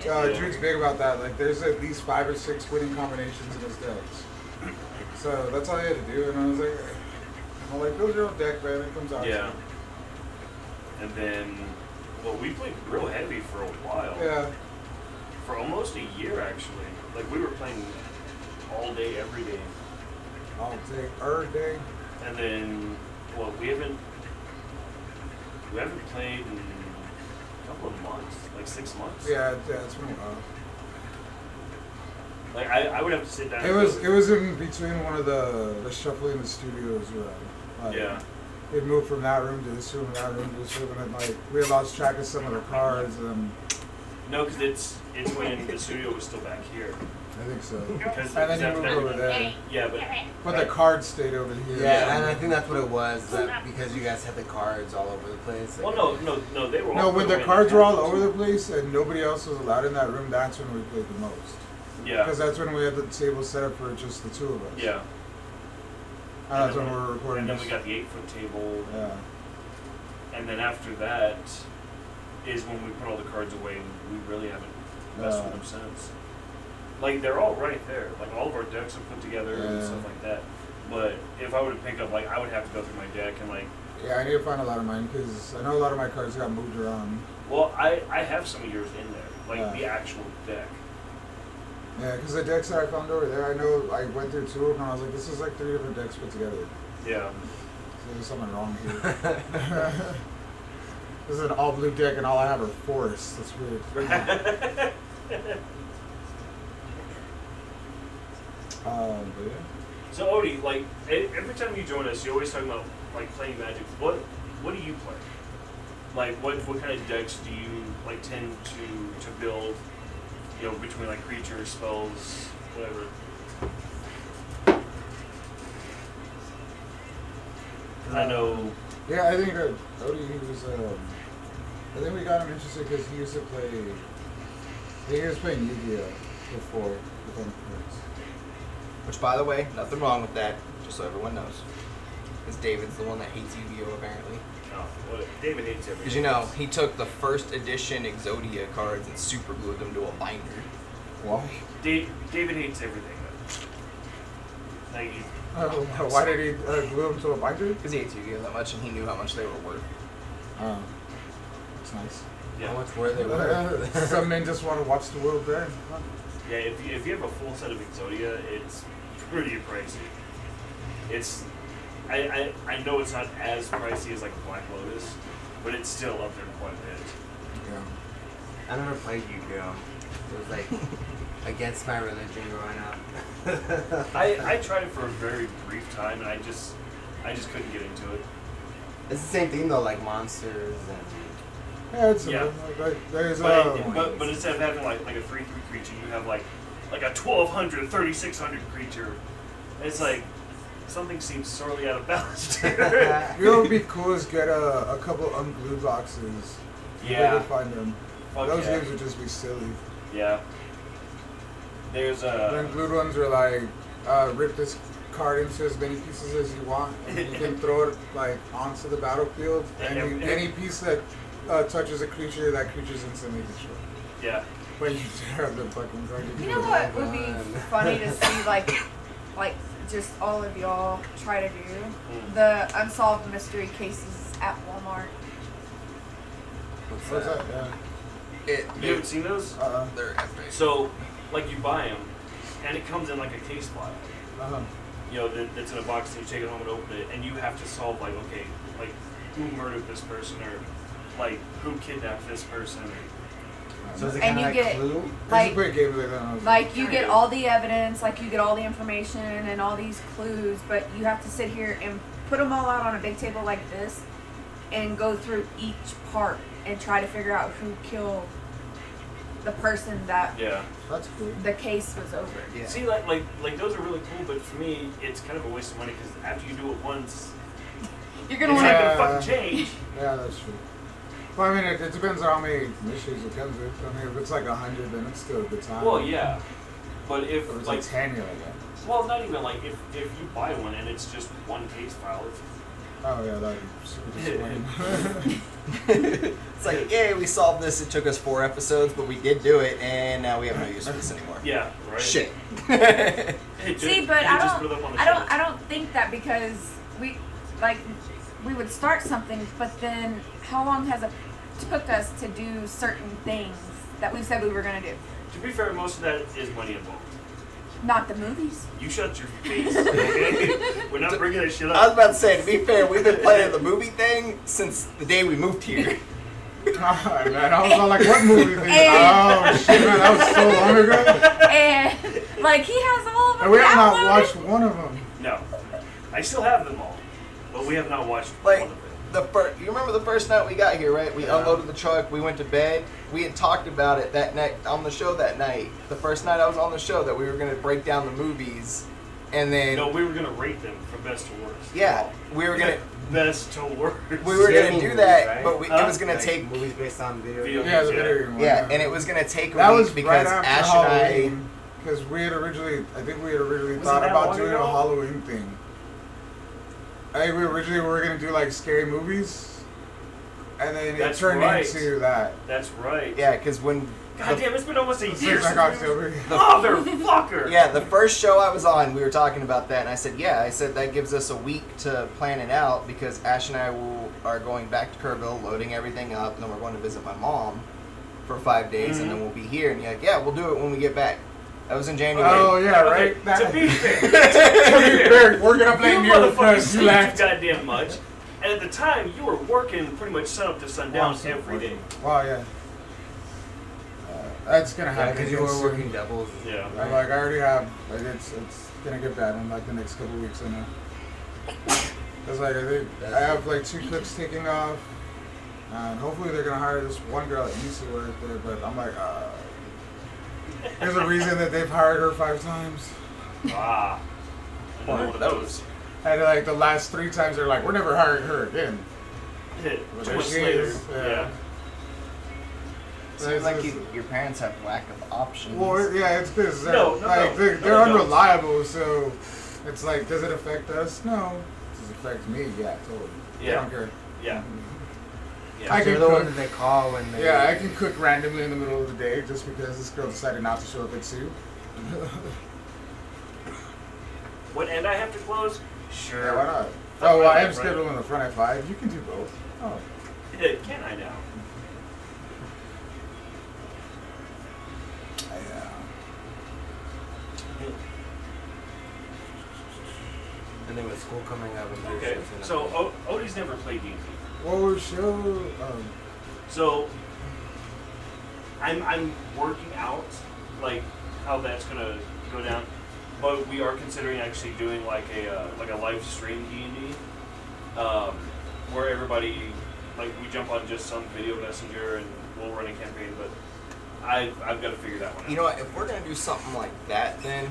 Yeah. Jude's big about that. Like, there's at least 5 or 6 winning combinations in his decks. So that's all he had to do, and I was like, I'm like, build your own deck, man. It comes out. Yeah. And then, well, we played real heavy for a while. Yeah. For almost a year, actually. Like, we were playing all day, every day. All day, every day. And then, well, we haven't played in a couple of months, like 6 months. Yeah, it's been a while. Like, I would have to sit down. It was in between one of the shuffling the studios around. Like, Yeah. we'd move from that room to this room, that room to this room, and then like we had lost track of some of the cards. No, because it's when the studio was still back here. I think so. Because And then you moved over there. Yeah, But the cards stayed over here. Yeah, and I think that's what it was. That because you guys had the cards all over the place. Well, no, they were. No, all when put the away in cards were all cabinets. over the place and nobody else was allowed in that room, that's when we played the most. Yeah. Because that's when we had the table set up for just the two of us. Yeah. And that's then when we were recording. And then we this. got the 8-foot table. Yeah. And then after that is when we put all the cards away, and we really haven't messed with them since. Like, they're all right there. Like, all of our decks are put together and stuff like that. But if I were to pick up, like, I would have to go through my deck and, like... Yeah, I need to find a lot of mine because I know a lot of my cards got moved around. Well, I have some of yours in there. Like, the actual deck. Yeah, because the decks that I found over there, I know I went through two of them and I was like, this is like 3 different decks put together. Yeah. So there's something wrong here. This is an all blue deck and all I have are forests. That's weird. But yeah. So, Odie, like, every time you join us, you're always talking about, like, playing Magic. What do you play? Like, what kind of decks do you, like, tend to build, you know, between, like, creatures, spells, whatever? I know... Yeah, I think Odie, he was, I think we got him interested because he used to play, I think he was playing Yu-Gi-Oh! Before, with him. Which, by the way, nothing wrong with that, just so everyone knows. Because David's the one that hates Yu-Gi-Oh! Apparently. Oh, well, David hates everything. Because, you know, he took the first edition Exodia cards and super glued them to a binder. Why? David hates everything, though. Like, Why did he glue him to a binder? Because he hates Yu-Gi-Oh! That much and he knew how much they were worth. Oh, that's nice. yeah. How much were they worth? Some men just want to watch the world burn. Huh? Yeah, if you have a full set of Exodia, it's pretty pricey. It's, I know it's not as pricey as like a Black Lotus, but it's still up there quite a bit. Yeah. I never played Yu-Gi-Oh! It was like against my religion growing up. I tried it for a very brief time, and I just couldn't get into it. It's the same thing though, like monsters and. Yeah, it's Yeah. like there's But instead of having like a 3/3 creature, you have like a 1200, 3600 creature. And it's like something seems sorely out of balance here. You know what would be cool is get a couple unglued boxes. Yeah. We could find them. Fuck Those yeah. games would just be silly. Yeah. There's The unglued ones are like rip this card into as many pieces as you want, and you can throw it like onto the battlefield. And Any piece that touches a creature, that creature's instantly destroyed. yeah. But you tear up the fucking card. You know what would be funny to see, like just all of y'all try to do? The unsolved mystery cases at Walmart. What's that? Yeah. You haven't seen those? They're epic. So, like, you buy them, and it comes in like a case file. You know, that's in a box, and you take it home and open it, and you have to solve, like, okay, like, who murdered this person, or, like, who kidnapped this person. So is it And kind of you like get- Clue? It's a Like, great game like that. like you get all the evidence, like you get all the information and all these clues, but you have to sit here and put them all out on a big table like this, and go through each part and try to figure out who killed the person that Yeah. That's cool. the case was over. Yeah. See, like those are really cool, but for me, it's kind of a waste of money, because after you do it once, You're it's gonna not want Yeah. gonna fucking change. Yeah, that's true. Well, I mean, it depends on how many issues it comes with. I mean, if it's like 100, then it's still a good time. Well, yeah. But If if, it's like, like 10, you're like, yeah. well, not even, like, if you buy one and it's just one case file, it's Oh, yeah, that'd be super disappointing. It's like, yay, we solved this. It took us 4 episodes, but we did do it, and now we have no use for this anymore. yeah, right? Shit. Hey, See, but you just put it up on the shelf. I don't think that, because we would start something, but then how long has it took us to do certain things that we said we were gonna do? To be fair, most of that is money involved. Not the movies. You shut your face. Okay? We're not bringing that shit I was up. about to say, to be fair, we've been playing the movie thing since the day we moved here. Oh, man, I was all like, what movie thing? And- Oh, shit, man, that was so long ago. And like he has all of them. And we have not downloaded. watched one of them. No, I still have them all. but we have not watched Like, all of it. You remember the first night we got here, right? We Yeah. unloaded the truck, we went to bed. We had talked about it that night on the show that night. The first night I was on the show that we were gonna break down the movies, and then No, we were gonna rate them from best to worst. yeah, we were gonna best to worst. we were gonna do that, right? but it was gonna Like take movies based on video. Video games. Yeah, the Yeah. video game one, yeah, and it was gonna take a That week was because right after Ash and I. Halloween. Because we had originally Was it thought that about long doing ago? a Halloween thing. I think we originally were gonna do like scary movies, and then That's it turned right. into that. That's right. Yeah, because when God damn, it's been almost a It's year like since we October. Motherfucker! yeah, the first show I was on, we were talking about that, and I said, yeah, I said that gives us a week to plan it out because Ash and I are going back to Kerrville, loading everything up, and then we're going to visit my mom for 5 days, and then we'll be here. And you're like, yeah, we'll do it when we get back. That was in January. Oh yeah, Okay, right. That, to be fair, to be fair, we're gonna blame you you motherfuckers because you sleep too left. goddamn much. And at the time, you were working pretty much sun up to sundown every day. Wow, yeah. That's gonna Yeah, happen. because you again were soon. working doubles. Yeah. I'm like, I already have. Like, it's gonna get bad in like the next couple weeks. I know. Cause like I have like 2 cooks taking off, and hopefully they're gonna hire this one girl that used to work there. But I'm like, there's a reason that they've hired her 5 times. Ah. Another one of those. And like the last 3 times they're like, we're never hiring her again. Hit. Well, 2 there months she later. is, Yeah. yeah. Seems like your parents have lack of options. Well, yeah, it's because No, they're they don't. unreliable. So it's like, does it affect us? No. Does it affect me? Yeah, totally. Yeah. I don't care. Yeah. Yeah. I They're can the cook. ones that they call when they. Yeah, I can cook randomly in the middle of the day just because this girl decided not to show up at 2. What end I have to close? Sure. Yeah, why not? Fuck Oh, well, my I am life, right? scheduled in the front at 5. You can do both. Oh. Can I now? And then with school coming up. And Okay. So Odie's never played D&D. Well, show. So I'm working out like how that's gonna go down, but we are considering actually doing like a live stream D&D, where everybody like we jump on just some video messenger and we'll run a campaign. But I've got to figure that one out. You know what? If we're gonna do something like that, then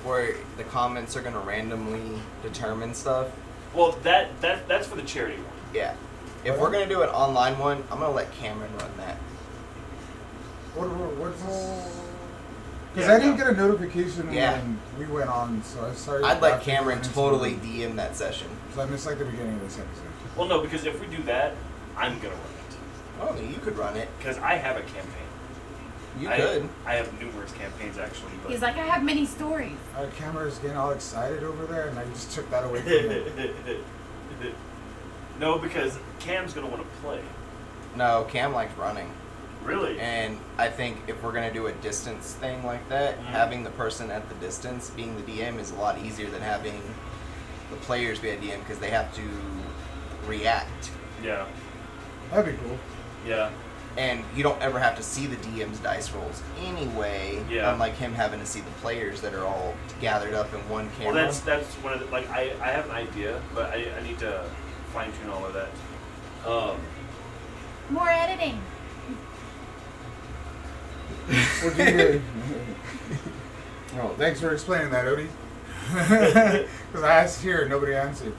where the comments are gonna randomly determine stuff, Well, that's for the charity one. yeah. If we're gonna do an online one, I'm gonna let Cameron run that. What's this? Because Yeah, I didn't no. get a notification Yeah. when we went on, so I started. I'd let after Cameron going into totally it. DM that session. So I missed like the beginning of this episode. Well, no, because if we do that, I'm gonna run it Oh, you could run it. because I have a campaign. You I, could. I have numerous campaigns actually. But He's like, I have many stories. Our camera's getting all excited over there, and I just took that away from him. No, because Cam's gonna want to play. No, Cam likes running. Really? And I think if we're gonna do a distance thing like that, Mhm. having the person at the distance being the DM is a lot easier than having the players be a DM because they have to react. Yeah. That'd be cool. Yeah. And you don't ever have to see the DM's dice rolls anyway. Yeah. Unlike him having to see the players that are all gathered up in one camera. Well, that's one of the, like I have an idea, but I need to fine tune all of that. More editing. What do you do? Oh, thanks for explaining that, Odie. Because I asked here, nobody answered.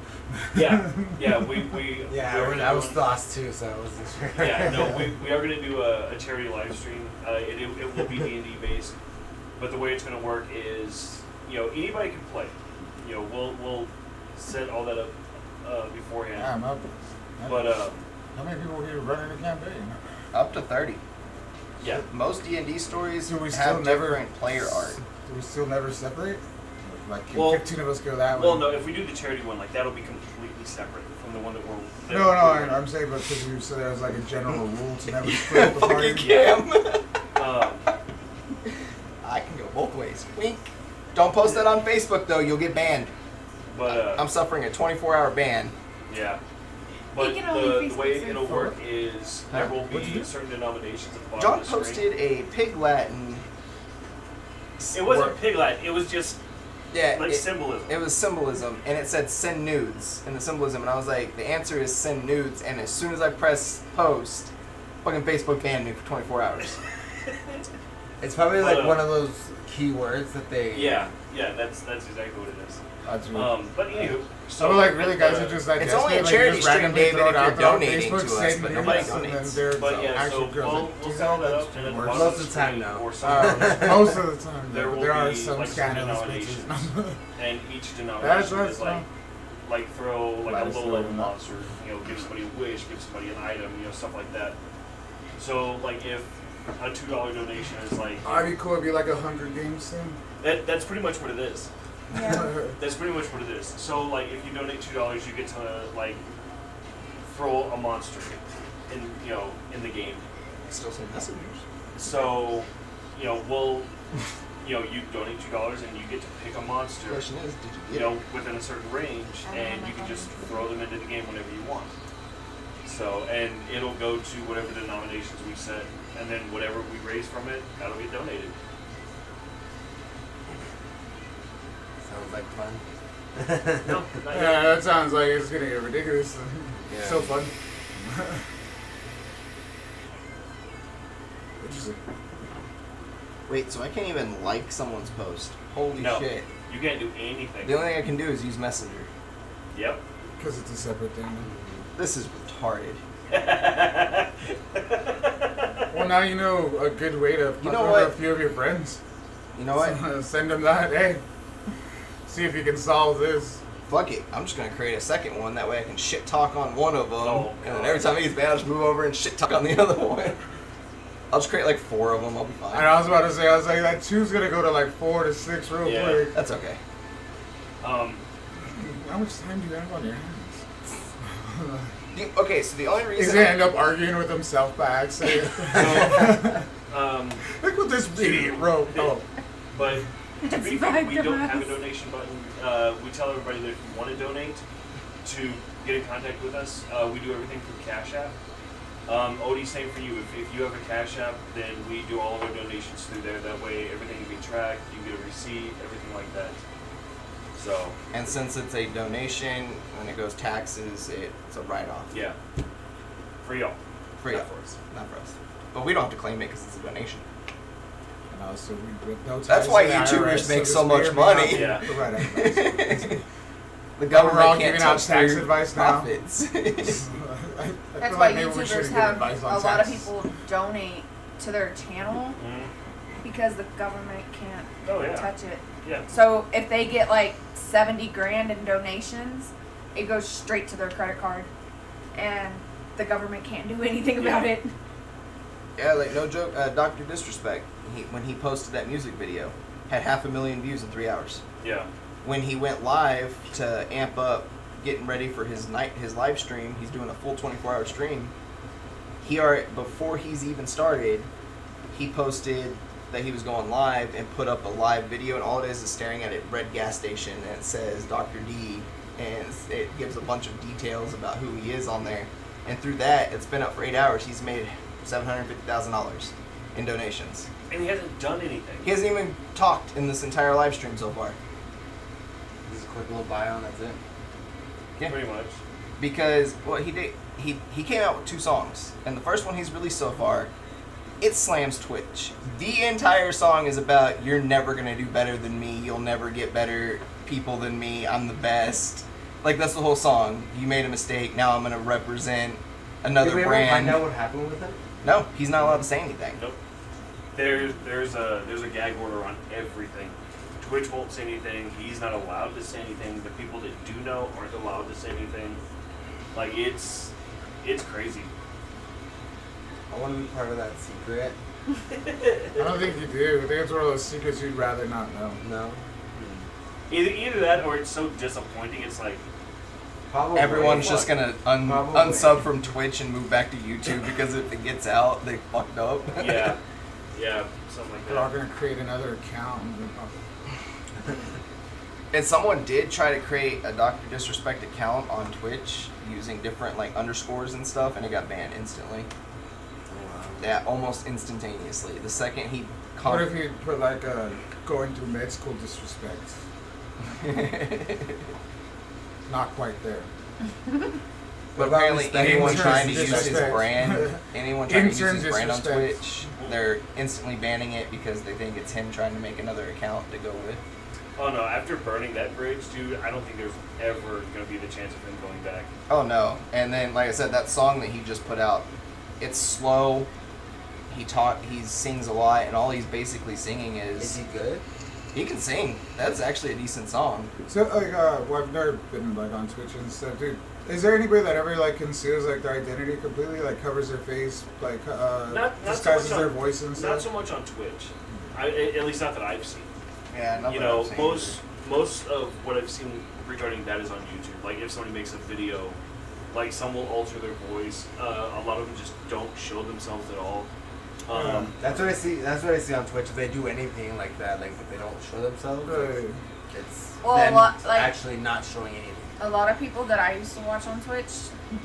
Yeah. We Yeah, we're gonna I was do- lost too, so I wasn't sure. Yeah, no, we are going to do a charity live stream. It will be D&D based, but the way it's going to work is, anybody can play. We'll set all that up beforehand. I'm up. But How many people here running a campaign? Up to 30. yeah, Most D&D stories Do we still have never different player art. Do we still never separate? Like, can Well- 15 of us go that way? well, no, if we do the charity one, like that'll be completely separate from the one that we're. that No, we're I'm running. saying, but because you said there was like a general rule to never split the party. Fucking Cam. I can go both ways. Wink. Don't post that on Facebook though. You'll get banned. But I'm suffering a 24-hour ban. yeah. But can only the way Facebook it'll say work is there will What'd you be do? certain denominations at the bottom John of the screen. posted a Pig Latin. It wasn't Pig Latin. It was just Yeah, Like symbolism. It was symbolism, and it said send nudes in the symbolism, and I was like, the answer is send nudes, and as soon as I press post, fucking Facebook banned me for 24 hours. It's probably like one of those keywords that they. Yeah, that's exactly what it is. That's weird. But anywho, So like really, guys are just like It's only a desperate, charity just stream, randomly David, throw it if out you're there on donating Facebook, to us, saying but nudes, nobody and then donates. there's But yeah, actual so girls we'll like, set all that that's up, and at the worse. bottom Most of of the time, screen no. or somewhere, Most of the time, there will there are be some like some scandalous denominations, bitches. and each denomination That's is like throw like Let a us low know level that. monster, give somebody a wish, give somebody an item, stuff like that. So like if a $2 donation is like It'd be cool. It'd be like a Hunger Games thing. that's pretty much what it is. Yeah. That's pretty much what it is. So like if you donate $2, you get to like throw a monster in in the game. Still some messengers. So we'll you donate $2 and you get to pick a monster. The question is, did you get it? Within a certain range, and you can just throw them into the game whenever you want. So, and it'll go to whatever denominations we set, and then whatever we raise from it, that'll get donated. Sounds like fun. No, not Yeah, yet. that sounds like it's gonna get ridiculous. Yeah. So fun. Interesting. Wait, so I can't even like someone's post? Holy No. shit. You can't do anything. The only thing I can do is use Messenger. Yep. Because it's a separate thing. This is retarded. Well, now you know a good way to fuck You know over what? a few of your friends. You know what? Send them that. Hey, see if you can solve this. Fuck it. I'm just gonna create a second one. That way I can shit talk on one of them, Oh, and then God. every time he gets bad, I'll just move over and shit talk on the other one. I'll just create like 4 of them. I'll be fine. And I was about to say, I was like, that 2's gonna go to like 4 to 6 real Yeah. quick. That's okay. How much time do you have on your hands? Okay, so the only He's reason gonna end up arguing with himself by accident. Look what this idiot wrote. Oh. But to be fair, we don't have a Victimized. donation button. We tell everybody that if you want to donate, to get in contact with us. We do everything through Cash App. Odie, same for you. If you have a Cash App, then we do all of our donations through there. That way, everything can be tracked. You get a receipt, everything like that. So and since it's a donation, when it goes taxes, it's a write-off. yeah, for y'all, Free not up. for us. Not for us. But we don't have to claim it because it's a donation. And also, we with no ties That's why to the YouTubers IRS, make this so may much or may not money. be Yeah. the right advice. The We're government all can't giving out touch tax their advice now. profits. I That's feel why like maybe we shouldn't YouTubers give have advice a on lot of taxes. people donate to their channel Mm-hmm. because the government can't Oh, yeah. touch it. Yeah. So if they get like 70 grand in donations, it goes straight to their credit card, and the government can't do anything about Yeah. it. Yeah, like no joke. Dr. Disrespect, when he posted that music video, had 500,000 views in 3 hours. Yeah. When he went live to amp up, getting ready for his live stream, he's doing a full 24-hour stream. Before he's even started, he posted that he was going live and put up a live video, and all it is staring at a red gas station, and it says Dr. D, and it gives a bunch of details about who he is on there. And through that, it's been up for 8 hours. He's made $750,000 in donations. And he hasn't done anything. He hasn't even talked in this entire live stream so far. Just a quick little bio and that's it. Yeah. Pretty much. Because what he did, he came out with 2 songs, and the first one he's released so far, it slams Twitch. The entire song is about you're never gonna do better than me, you'll never get better people than me, I'm the best. Like that's the whole song. You made a mistake, now I'm gonna represent another Did we ever brand. find out what happened with him? No, he's not allowed to say anything. Nope. There's a gag order on everything. Twitch won't say anything. He's not allowed to say anything. The people that do know aren't allowed to say anything. Like it's crazy. I want to be part of that secret. I don't think you do. I think it's one of those secrets you'd rather not know. No. Either that or it's so disappointing. It's like Probably. Everyone's just gonna Probably. unsub from Twitch and move back to YouTube because if it gets out, they fucked up. yeah, something like They're all that. gonna create another account. And someone did try to create a Dr. Disrespect account on Twitch using different like underscores and stuff, and it got banned instantly. Yeah, almost instantaneously. The second he What if you put like going through med school disrespect? Not quite there. But Without apparently, respect, anyone in trying to terms of use his disrespect. brand, anyone trying to use In his terms of brand on disrespect. Twitch, they're instantly banning it because they think it's him trying to make another account to go with. Oh no! After burning that bridge, dude, I don't think there's ever gonna be the chance of him going back. Oh no! And then, like I said, that song that he just put out, it's slow. He sings a lot, and all he's basically singing Is is he good? he can sing. That's actually a decent song. So like, well, I've never been like on Twitch and stuff, dude. Is there anybody that ever like conceals like their identity completely, like covers their face, like Not so disguises much their on- voice and Not stuff? so much on Twitch. At least not that I've seen. Yeah, You know, most of what I've seen regarding that is on YouTube. Like if somebody makes a video, like some will alter their voice. A lot of them just don't show themselves at all. That's what I see. That's what I see on Twitch. If they do anything like that, like if they don't show themselves, Right. it's Well, them a lot, like- actually not showing anything. A lot of people that I used to watch on Twitch,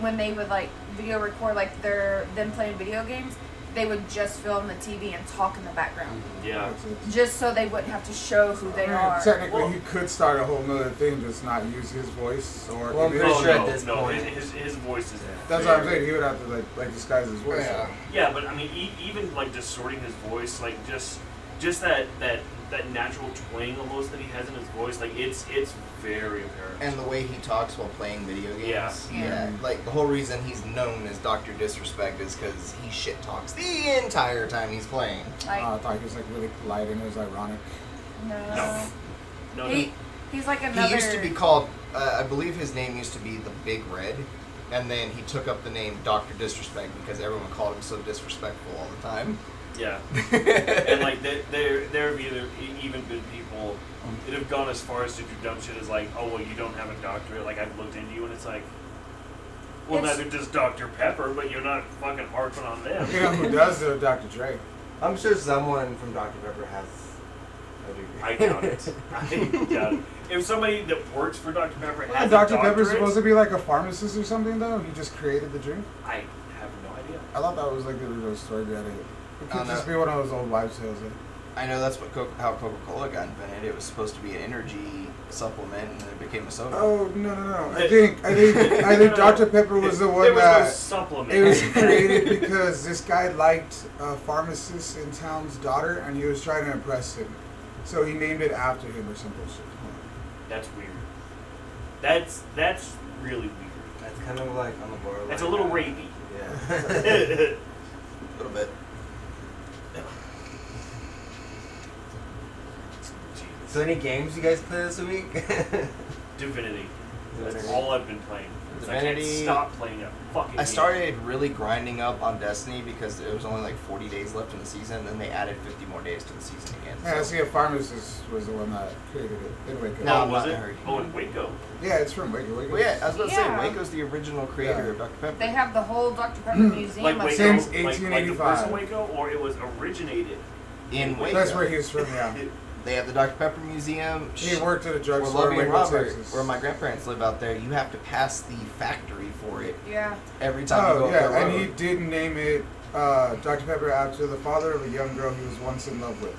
when they would like video record like them playing video games, they would just film the TV and talk in the background, Yeah. just so they wouldn't have to show who they are. Technically, Well- he could start a whole nother thing, just not use his voice or. Well, I'm image. pretty Oh sure no, at this no, point- his voice is. That's what I'm saying. He would have to like disguise his voice. Yeah. Yeah, but I mean, even like distorting his voice, like just that natural twang almost that he has in his voice, like it's very apparent. And the way he talks while playing video games. Yeah. Yeah. Like the whole reason he's known as Dr. Disrespect is because he shit talks the entire time he's playing. Like, I thought he was like really polite and it was ironic. no, No, he's like another. He used to be called, I believe his name used to be the Big Red, and then he took up the name Dr. Disrespect because everyone called him so disrespectful all the time. yeah. And like there have even been people that have gone as far as to do dumb shit as like, oh well, you don't have a doctorate. Like I've looked into you, and it's like, well, It's- neither does Dr. Pepper, but you're not fucking harping on them. You know who does though? Dr. Dre. I'm sure someone from Dr. Pepper has a degree. I doubt it. I doubt it. If somebody that works for Dr. Pepper Yeah, has Dr. a Pepper's doctorate, supposed to be like a pharmacist or something though. He just created the drink. I have no idea. I thought that was like the original story behind it. It Oh, could no. just be one of those old wives' tales. I know that's what how Coca-Cola got invented. It was supposed to be an energy supplement, and then it became a soda. Oh no! I think Dr. Pepper was the There one was no that supplement. it was created because this guy liked a pharmacist in town's daughter, and he was trying to impress him, so he named it after him or some bullshit. That's weird. That's really weird. That's kind of like on the borderline. That's a little rapey. Yeah. A little bit. So any games you guys play this week? Divinity. That's Divinity. all I've been playing. I can't Divinity- stop playing a fucking I game. started really grinding up on Destiny because there was only like 40 days left in the season, and then they added 50 more days to the season again. Yeah, I so- see. A pharmacist was the one that created it. In Waco. No, Oh, I'm was not it? in a hurry. Oh, in Waco. Yeah, it's from Waco. Waco. Well, yeah, I was about to Yeah. say, Waco's the original creator Yeah. of Dr. Pepper. They have the whole Dr. Pepper museum. Like of Waco, Since like the 1885. person Waco, or it was originated. In Waco. That's where he's from. Yeah. They have the Dr. Pepper Museum. He worked at a Where drugstore in Lovey and Waco, Robert, Texas. where my grandparents live out there, you have to pass the factory for it Yeah. every time you go Oh up the yeah, and road. he did name it Dr. Pepper after the father of a young girl he was once in love with.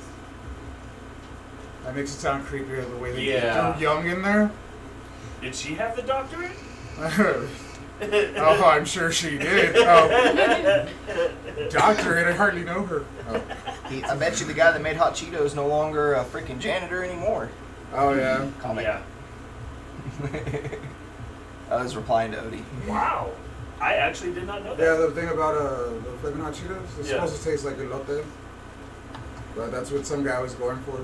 That makes it sound creepier the way they Yeah. threw young in there. Did she have the doctorate? Oh, I'm sure she did. Oh, doctorate, I hardly know her. Oh, I bet you the guy that made Hot Cheetos no longer a freaking janitor anymore. oh yeah. Comic. Yeah. I was replying to Odie. Wow. I actually did not know that. Yeah, the thing about the flipping hot Cheetos, it's Yeah. supposed to taste like elote. But that's what some guy was going for.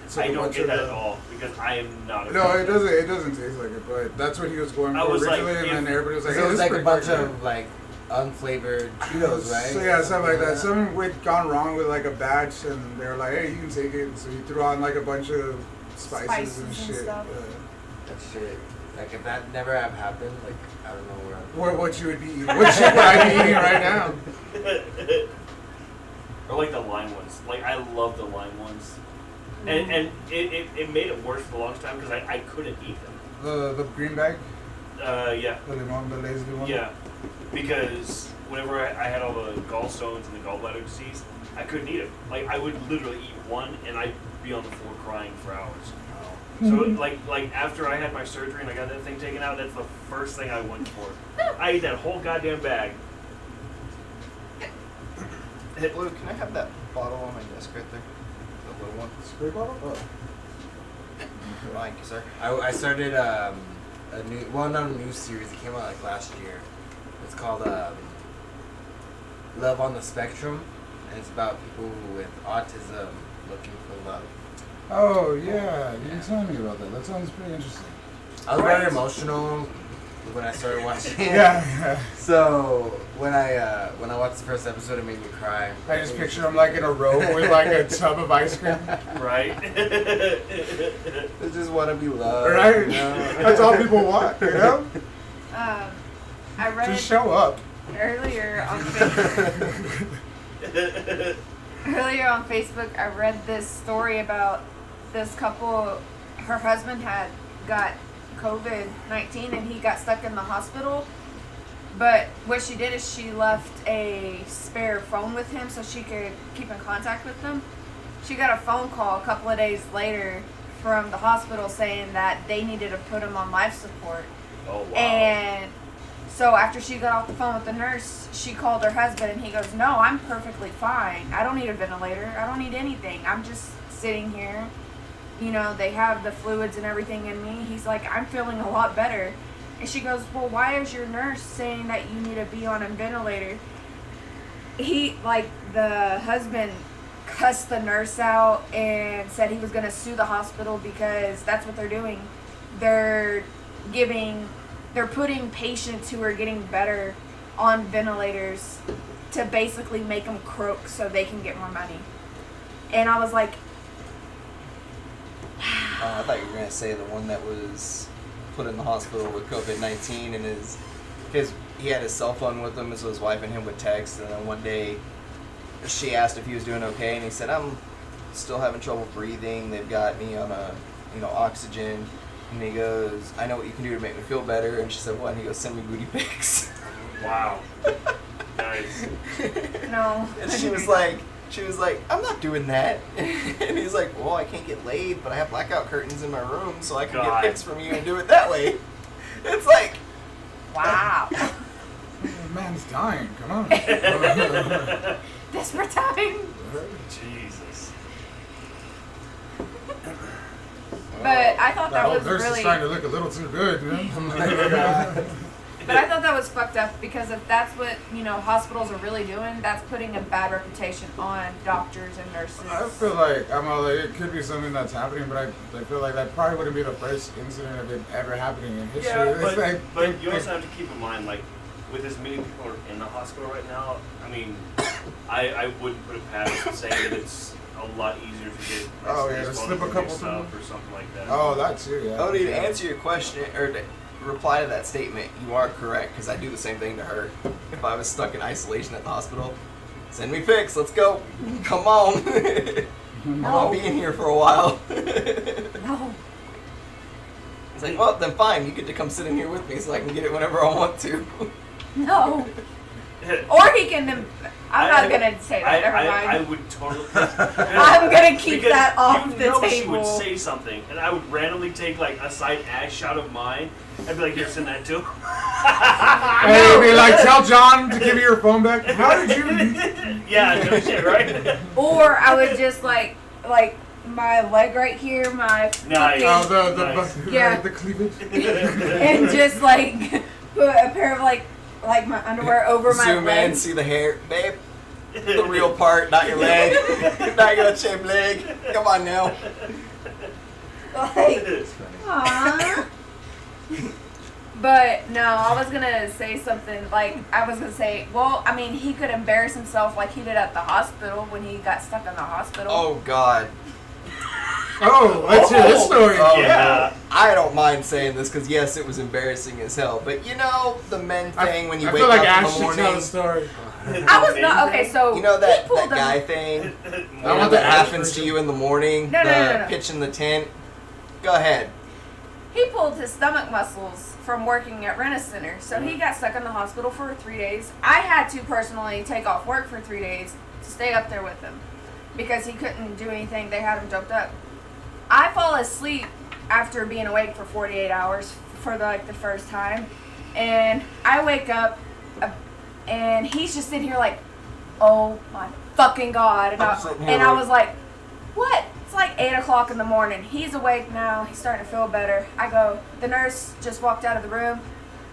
It's like I a don't bunch get of that the- at all because I am not a No, fan. it doesn't taste like it, but that's what he was going I for was like, originally, and then if- everybody was like, So hey, it was this is like a pretty bunch fucking of like unflavored Cheetos, right? So yeah, something like that. Something had gone wrong with like a batch, and they were like, "Hey, you can take it." So he threw on like a bunch of spices and Spices and shit. stuff. That shit. Like if that never have happened, like I don't know where I'm. What you would be eating? What shit would I be eating right now? Or like the lime ones. Like I love the lime ones. And it made it worse for the longest time because I couldn't eat them. The green bag, Yeah. the limon, the lazy limon. Yeah. Because whenever I had all the gallstones and the gallbladder disease, I couldn't eat them. Like I would literally eat one and I'd be on the floor crying for hours. So like after I had my surgery and I got that thing taken out, that's the first thing I went for. I ate that whole goddamn bag. Blue, can I have that bottle on my desk right there? The little one. Spray bottle? Oh. Thank you, sir. I started a new, well, not a new series. It came out like last year. It's called Love on the Spectrum, and it's about people with autism looking for love. Oh, yeah. You can tell me about that. That sounds pretty interesting. I was very emotional when I started watching it. Yeah. So when I watched the first episode, it made me cry. I just picture him like in a robe with like a tub of ice cream. Right? They just want to be loved. Right? You know? That's all people want, you know? I read Just show up. earlier on Facebook. Earlier on Facebook, I read this story about this couple. Her husband had got COVID-19 and he got stuck in the hospital. But what she did is she left a spare phone with him so she could keep in contact with them. She got a phone call a couple of days later from the hospital saying that they needed to put him on life support. Oh wow. And so after she got off the phone with the nurse, she called her husband and he goes, "No, I'm perfectly fine. I don't need a ventilator. I don't need anything. I'm just sitting here. You know, they have the fluids and everything in me." He's like, "I'm feeling a lot better." And she goes, "Well, why is your nurse saying that you need to be on a ventilator?" The husband cussed the nurse out and said he was going to sue the hospital because that's what they're doing. They're putting patients who are getting better on ventilators to basically make them croak so they can get more money. And I was like, I thought you were going to say the one that was put in the hospital with COVID-19 and he had his cell phone with him, so his wife and him would text, and then one day she asked if he was doing okay, and he said, "I'm still having trouble breathing. They've got me on oxygen." And he goes, "I know what you can do to make me feel better." And she said, "What?" And he goes, "Send me booty pics." Wow. Nice. no. And she was like, "I'm not doing that." And he's like, "Well, I can't get laid, but I have blackout curtains in my room, so I can God. get pics from you and do it that way." It's like, Wow. The man's dying. Come on. Desperate time. Jesus. But I thought that old was nurse really... is starting to look a little too good, you know? But I thought that was fucked up because if that's what, hospitals are really doing, that's putting a bad reputation on doctors and nurses. I feel like it could be something that's happening, but I feel like that probably wouldn't be the first incident of it ever happening in history. Yeah, It's but you also have to keep in mind, like, with as many people are in the hospital right now, I mean, I wouldn't put it past saying that it's a lot easier to get to slip a couple stuff or something like that. Oh, that too, yeah. oh, dude, to answer your question, or to reply to that statement, you are correct, because I do the same thing to her. If I was stuck in isolation at the hospital, send me pics, let's go. Come on. I'll be in here for a while. No. It's like, well, then fine, you get to come sit in here with me so I can get it whenever I want to. No. Or he can... I'm not going to say that. Never mind. I would totally... I'm going to keep that off the table. She would say something, and I would randomly take, like, a side eye shot of mine, and be like, "Here, send that too." Hey, be like, "Tell John to give you your phone back." How did you... Yeah, no shit, right? Or I would just, like my leg right here, my Nice. fucking- Nice. Yeah. the cleavage. and just, put a pair of, my underwear over my Zoom in, legs. see the hair. Babe, the real part, not your leg. Not your shaped leg. Come on now. Aww. But no, I was gonna say something I was gonna say, well, I mean, he could embarrass himself like he did at the hospital when he got stuck in the hospital. Oh, God. Oh, let's hear this story. Oh, Yeah. no. I don't mind saying this because, yes, it was embarrassing as hell. But, the men thing when you I wake feel like up Ash in the should morning. tell the story. I was not okay. So You know that, he pulled that guy thing? I want that the Ash happens to version. you in the morning? No, no, the no, no. pitch in the tent? Go ahead. He pulled his stomach muscles from working at Rent-A-Center, so he got stuck in the hospital for 3 days. I had to personally take off work for 3 days to stay up there with him because he couldn't do anything. They had him doped up. I fall asleep after being awake for 48 hours for the first time. And I wake up and he's just sitting here like, oh my fucking God. And I was like, what? It's like 8 o'clock in the morning. He's awake now. He's starting to feel better. I go, the nurse just walked out of the room.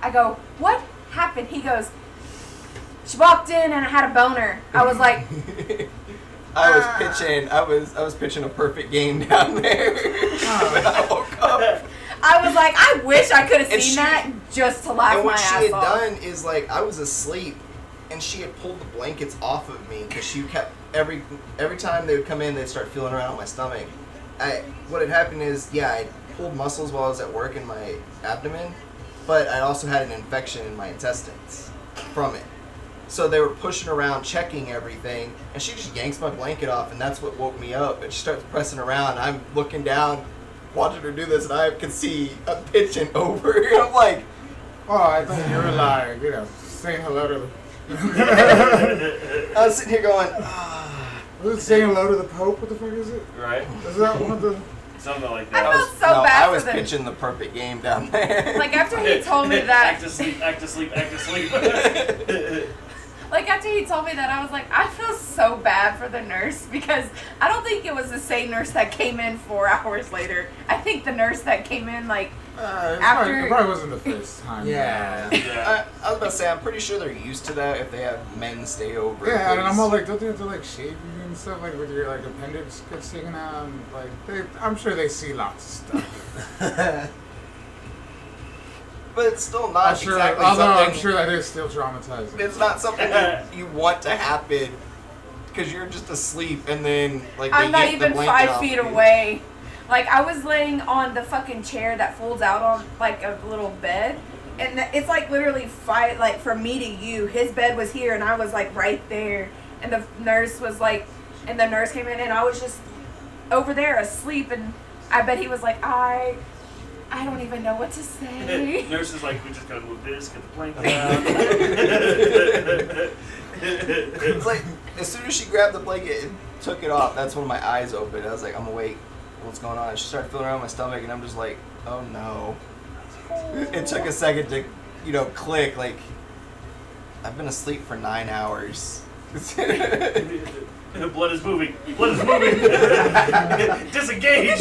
I go, what happened? He goes, she walked in and I had a boner. I was like, I was pitching a perfect game down there when I woke up. I was like, I wish I could have seen that just to laugh my ass off. And what she had done is, like, I was asleep, and she had pulled the blankets off of me because she kept every time they would come in, they'd start feeling around my stomach. What had happened is, I pulled muscles while I was at work in my abdomen, but I also had an infection in my intestines from it. So they were pushing around, checking everything, and she just yanks my blanket off, and that's what woke me up. And she starts pressing around. I'm looking down, watching her do this, and I can see a pitching over. And I'm like, oh, I thought you were like, saying hello to I was sitting here going, Was it saying hello to the Pope? What the fuck is it? Right? Is that one of the... Something like I that. felt so bad I was for them. pitching the perfect game down there. Like after he told me that, Act asleep, act asleep, act asleep. like after he told me that, I was like, I feel so bad for the nurse because I don't think it was the same nurse that came in 4 hours later. I think the nurse that came in like after. It probably wasn't the first time. Yeah. Yeah. I was about to say, I'm pretty sure they're used to that if they have men stay over. Yeah, and I'm all like, don't they have to like shave you and stuff, like with your like appendix gets taken out? And, like, I'm sure they see lots of stuff. But it's still not I'm sure, exactly although something. I'm sure that is still traumatizing. It's not something that you want to happen because you're just asleep and then like I'm they not get the even blanket 5 off feet you. away. Like I was laying on the fucking chair that folds out on like a little bed, and it's like literally from me to you. His bed was here, and I was like right there, and the nurse was like, and the nurse came in, and I was just over there asleep, and I bet he was like, I don't even know what to say. Nurse is like, we just gotta move this, get the blanket out. It's like as soon as she grabbed the blanket and took it off, that's when my eyes opened. I was like, I'm awake. What's going on? She started feeling around my stomach, and I'm just like, oh no. It took a second to, click. Like, I've been asleep for 9 hours. Blood is moving. Blood is moving. Disengage.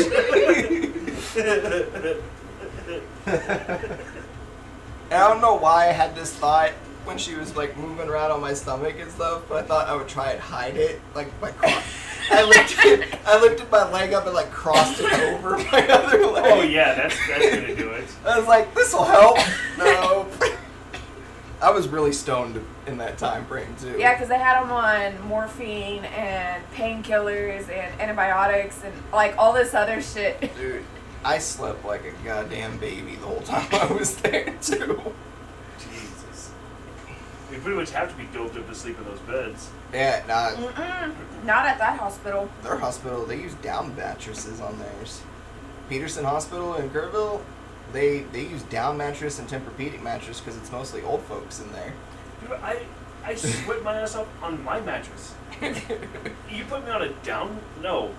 And I don't know why I had this thought when she was like moving around on my stomach and stuff, but I thought I would try and hide it, like my cross. I lifted my leg up and like crossed it over my other leg. Oh yeah, that's gonna do it. I was like, this will help. No. I was really stoned in that time frame too. Yeah, because they had him on morphine and painkillers and antibiotics and like all this other shit. Dude, I slept like a goddamn baby the whole time I was there too. Jesus. We pretty much have to be doped up to sleep in those beds. Yeah, nah, Not at that hospital. their hospital, they use down mattresses on theirs. Peterson Hospital in Kerrville, they use down mattress and Tempur-Pedic mattress because it's mostly old folks in there. Dude, I sweat my ass off on my mattress. You put me on a down? No.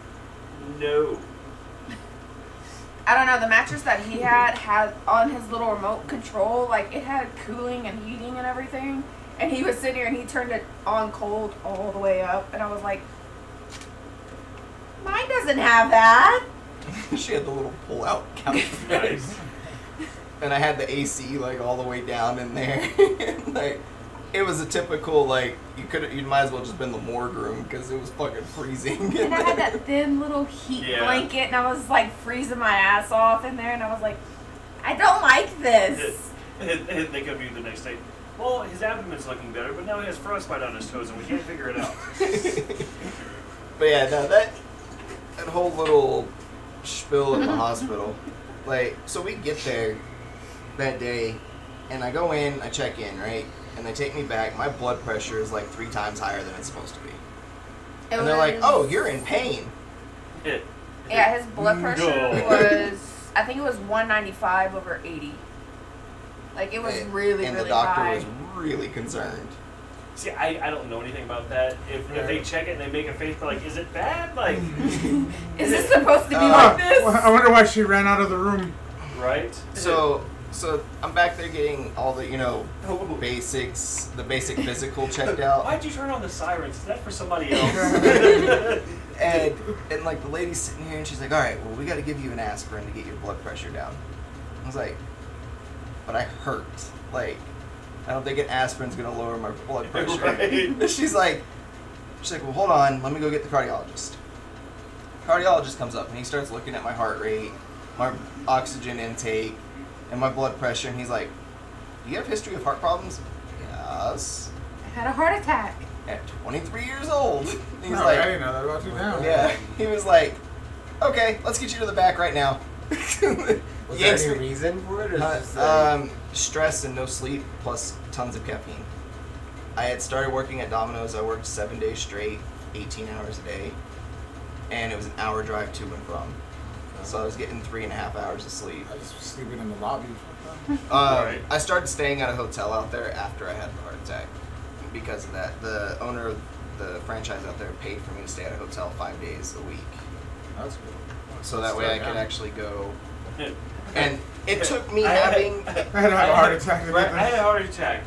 I don't know, the mattress that he had on his little remote control, like it had cooling and heating and everything. And he was sitting here and he turned it on cold all the way up. And I was like, mine doesn't have that. She had the little pull-out couch. Nice. And I had the AC like all the way down in there. Like, it was a typical like you might as well just been the morgue room because it was fucking freezing. And I had that thin little heat blanket and I was like freezing my ass off in there. And I was like, I don't like this. They come to you the next day. Well, his abdomen's looking better, but now he has frostbite on his toes and we can't figure it out. But yeah, no, that whole little spill in the hospital. Like, so we get there that day, and I go in, I check in, right? And they take me back. My blood pressure is like 3 times higher than it's supposed to be. And they're like, oh, you're in pain. Yeah, his blood pressure was, I think it was 195 over 80. Like, it was really, and really the doctor high. was really concerned. See, I don't know anything about that. If they check it and they make a face, they're like, is it bad? Like, Is this supposed to be like this? I wonder why she ran out of the room. right? So I'm back there getting all the, basics, the basic physical checked out. Why'd you turn on the sirens? Is that for somebody else? And like the lady's sitting here and she's like, all right, well, we got to give you an aspirin to get your blood pressure down. I was like, but I hurt. Like, I don't think an aspirin's going to lower my blood pressure. Right. She's like, well, hold on, let me go get the cardiologist. Cardiologist comes up and he starts looking at my heart rate, my oxygen intake, and my blood pressure, and he's like, do you have a history of heart problems? Yes. I had a heart attack. At 23 years old. He's I like, didn't know that about you now. yeah. He was like, okay, let's get you to the back right now. Was there any reason for it? Or just Stress and no sleep, plus tons of caffeine. I had started working at Domino's. I worked 7 days straight, 18 hours a day, and it was an hour drive to and from. So I was getting 3.5 hours of sleep. I just was sleeping in the lobby. Right. I started staying at a hotel out there after I had the heart attack. Because of that, the owner of the franchise out there paid for me to stay at a hotel 5 days a week. That's cool. So that way I could actually go. Yeah. And it took me I had- having. I had to have a heart attack to Right, get I had this. a heart attack.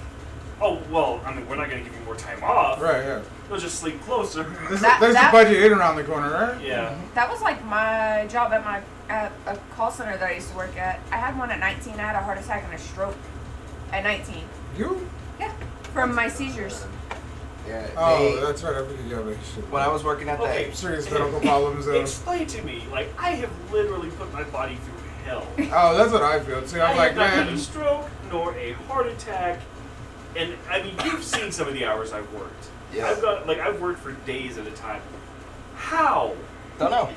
Oh, well, I mean, we're not going to give you more time off. Right, yeah. You'll just sleep closer. There's That- the that- budget in around the corner, right? Yeah. That was like my job at a call center that I used to work at. I had one at 19. I had a heart attack and a stroke at 19. You? Yeah, from my seizures. Yeah, Oh, that's right. I forget you have a shit. when I was working at Okay. that. Serious medical problems, though. Explain to me. Like, I have literally put my body through hell. Oh, that's what I feel. See, I'm I like, have not had man. a stroke nor a heart attack. And, I mean, you've seen some of the hours I've worked. Yeah. I've worked for days at a time. How? Don't know.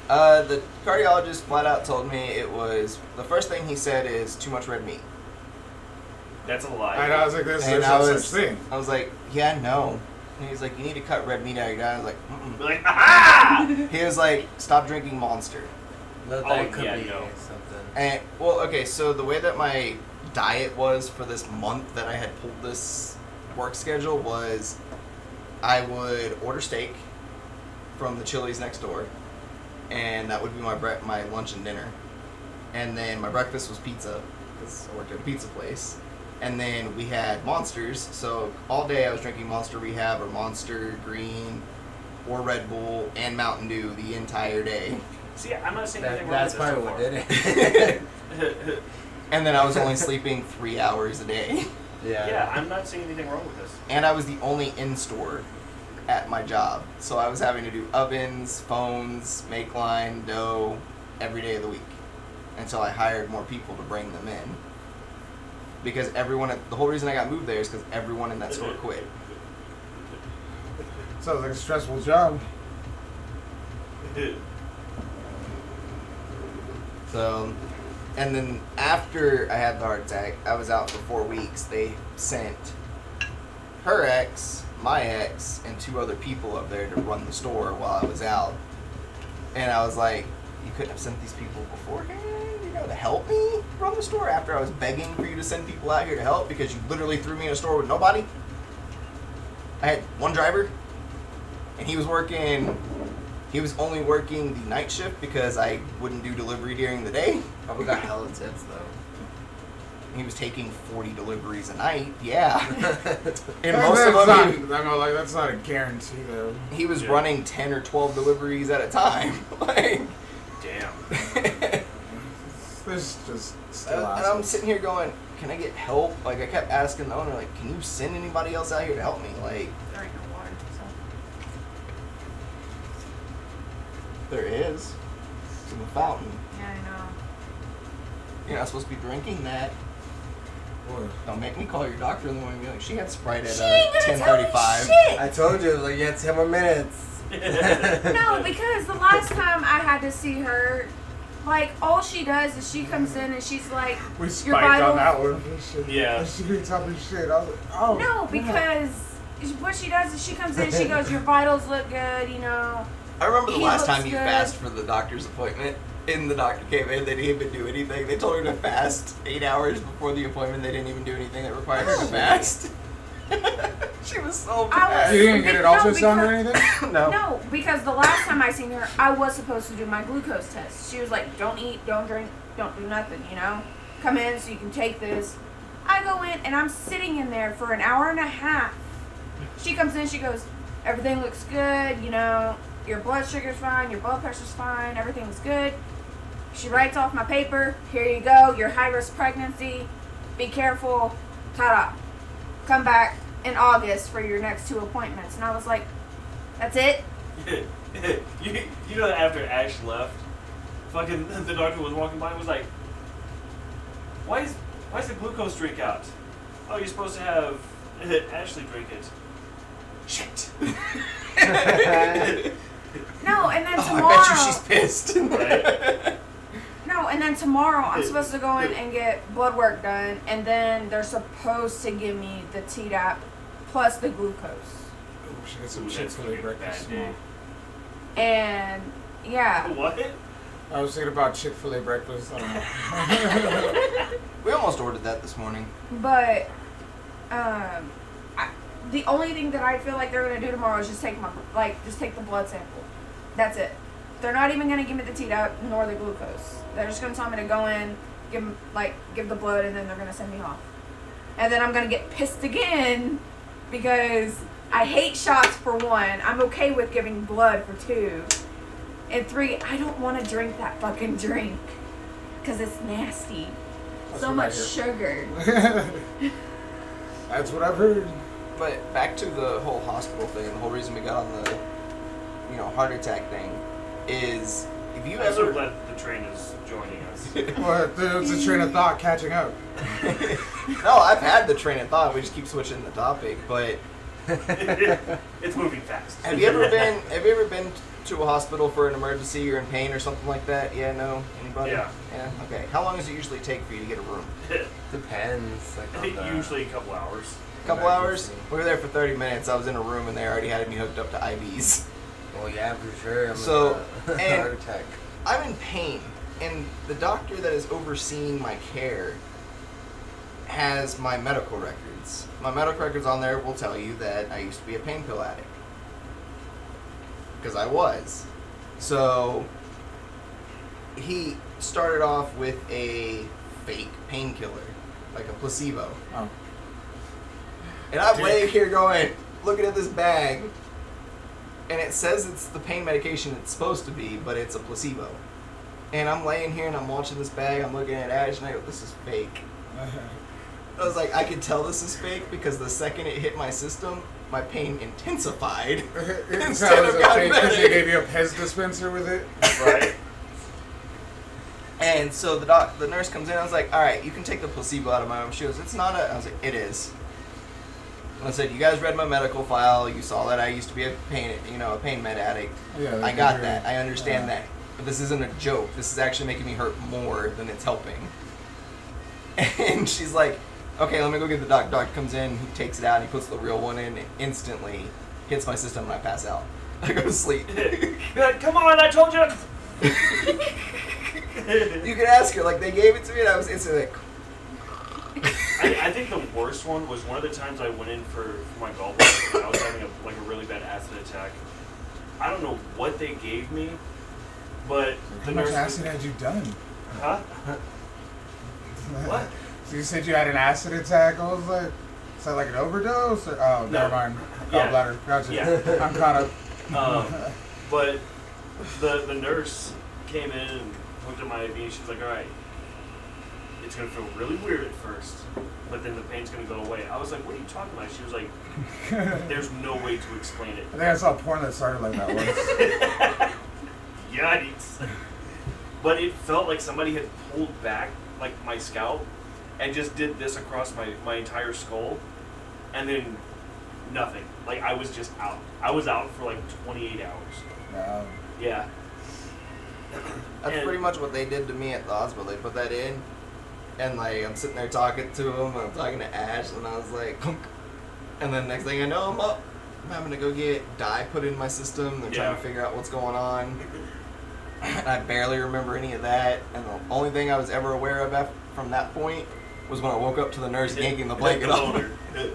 The cardiologist flat out told me it was. The first thing he said is too much red meat. That's a lie. I was like, there's And no such thing. I was like, yeah, no. And he's like, you need to cut red meat out of your diet. I was like, mm-mm. Be like, aha! He was like, stop drinking Monster. that Oh, could yeah, be no. something. And well, okay, so the way that my diet was for this month that I had pulled this work schedule was, I would order steak from the Chili's next door, and that would be my lunch and dinner, and then my breakfast was pizza because I worked at a pizza place, and then we had Monsters. So all day I was drinking Monster Rehab or Monster Green or Red Bull and Mountain Dew the entire day. See, I'm not saying anything wrong That's with this probably so what far. did it. And then I was only sleeping 3 hours a day. Yeah, I'm not seeing anything wrong with this. And I was the only in-store at my job. So I was having to do ovens, phones, make line, dough, every day of the week. Until I hired more people to bring them in. Because the whole reason I got moved there is because everyone in that store quit. Sounds like a stressful job. So, and then after I had the heart attack, I was out for 4 weeks. They sent her ex, my ex, and 2 other people up there to run the store while I was out. And I was like, you couldn't have sent these people beforehand, to help me run the store after I was begging for you to send people out here to help because you literally threw me in a store with nobody? I had one driver, and he was only working the night shift because I wouldn't do delivery during the day. Probably got hella tips though. He was taking 40 deliveries a night. Yeah. And That's most of them, that's not a guarantee though. he was Yeah. running 10 or 12 deliveries at a time. Like, Damn. There's just still and I'm assholes. sitting here going, can I get help? Like, I kept asking the owner, like, can you send anybody else out here to help me? Like, There ain't no water, so. there is. It's in the fountain. Yeah, I know. You're not supposed to be drinking that. Boy. Don't make me call your doctor in the morning and be like, she had Sprite at She ain't gonna tell me 10:35. shit. I told you, like, you had 10 more minutes. No, because the last time I had to see her, like, all she does is she comes in and she's like, We your spiked vitals. on that one. Shit. Yeah. She be talking shit. I was like, oh. No, because what she does is she comes in, she goes, your vitals look good, you know. I remember the He last looks time you good. fasted for the doctor's appointment, and the doctor came in, they didn't even do anything. They told her to fast 8 hours before the appointment. They didn't even do anything that required her to fast. She was so I bad. You didn't get it No, ultrasound or because- anything? No. No, because the last time I seen her, I was supposed to do my glucose test. She was like, don't eat, don't drink, don't do nothing, you know? Come in so you can take this. I go in and I'm sitting in there for an hour and a half. She comes in, she goes, everything looks good, you know, your blood sugar's fine, your blood pressure's fine, everything's good. She writes off my paper, here you go, your high-risk pregnancy, be careful, ta-da. Come back in August for your next 2 appointments. And I was like, that's it? you know that after Ash left, fucking the doctor was walking by and was like, why is the glucose drink out? Oh, you're supposed to have Ashley drink it. Shit. No, and then Oh, tomorrow. I bet you she's pissed. Right? No, and then tomorrow I'm supposed to go in and get blood work done, and then they're supposed to give me the Tdap plus the glucose. Oh, should get some Ooh, that's Chick-fil-A gonna be a breakfast bad day. tomorrow. And yeah, What? I was thinking about Chick-fil-A breakfast. I don't know. We almost ordered that this morning. but the only thing that I feel like they're gonna do tomorrow is just take the blood sample. That's it. They're not even gonna give me the Tdap nor the glucose. They're just gonna tell me to go in, give the blood, and then they're gonna send me off. And then I'm gonna get pissed again because I hate shots for 1. I'm okay with giving blood for 2. And 3, I don't want to drink that fucking drink because it's nasty. That's So what I much hear. sugar. That's what I've heard. But back to the whole hospital thing, the whole reason we got on the, heart attack thing, is if you I'm so ever. glad the train is joining us. Well, there's a train of thought catching up. No, I've had the train of thought. We just keep switching the topic. But It's moving fast. have you ever been to a hospital for an emergency? You're in pain or something like that? Yeah, no, anybody? Yeah. Yeah. Okay. How long does it usually take for you to get a room? Depends. Like on the, Usually a couple hours. A couple hours. Emergency. We were there for 30 minutes. I was in a room and they already had me hooked up to IVs. Well, yeah, for sure. So, in a and- heart attack. I'm in pain, and the doctor that is overseeing my care has my medical records. My medical records on there will tell you that I used to be a pain pill addict. Because I was. So, he started off with a fake painkiller, like a placebo. Oh. And I'm Dick. laying here going, looking at this bag, and it says it's the pain medication it's supposed to be, but it's a placebo. And I'm laying here and I'm watching this bag, I'm looking at Ash, and I go, this is fake. I was like, I could tell this is fake because the second it hit my system, my pain intensified. It Instead sounds of got okay because better. they gave you a Pez dispenser with it. Right? And so the nurse comes in, I was like, all right, you can take the placebo out of my arm. She goes, it's not a, I was like, it is. And I said, you guys read my medical file, you saw that I used to be a pain med addict. Yeah, they I give got you- that. I understand that. But this isn't a joke. This is actually making me hurt more than it's helping. And she's like, okay, let me go get the doctor. Doctor comes in, he takes it out, and he puts the real one in, and instantly hits my system, and I pass out. I go to sleep. Come on, I told you. You could ask her, like, they gave it to me, and I was instantly like, I think the worst one was one of the times I went in for my gallbladder and I was having a really bad acid attack. I don't know what they gave me, but How the much nurse. acid had you done? Huh? What? So you said you had an acid attack. I was like, is that like an overdose? Or, oh, No. never mind. Yeah. Gallbladder. Gotcha. Yeah. I'm caught up. But the nurse came in and looked at my IV and she's like, all right, it's going to feel really weird at first, but then the pain's going to go away. I was like, what are you talking about? She was like, there's no way to explain it. I think I saw porn that started like that once. Yikes. But it felt like somebody had pulled back like my scalp and just did this across my entire skull and then nothing. Like I was just out. I was out for like 28 hours. Yeah. that's And- pretty much what they did to me at the hospital. They put that in, and like I'm sitting there talking to him, and I'm talking to Ash, and I was like, "Kunk." And then next thing I know, I'm up. I'm having to go get dye put in my system. They're trying Yeah. to figure out what's going on. And I barely remember any of that. And the only thing I was ever aware of from that point was when I woke up to the nurse yanking the Hit blanket off. boner.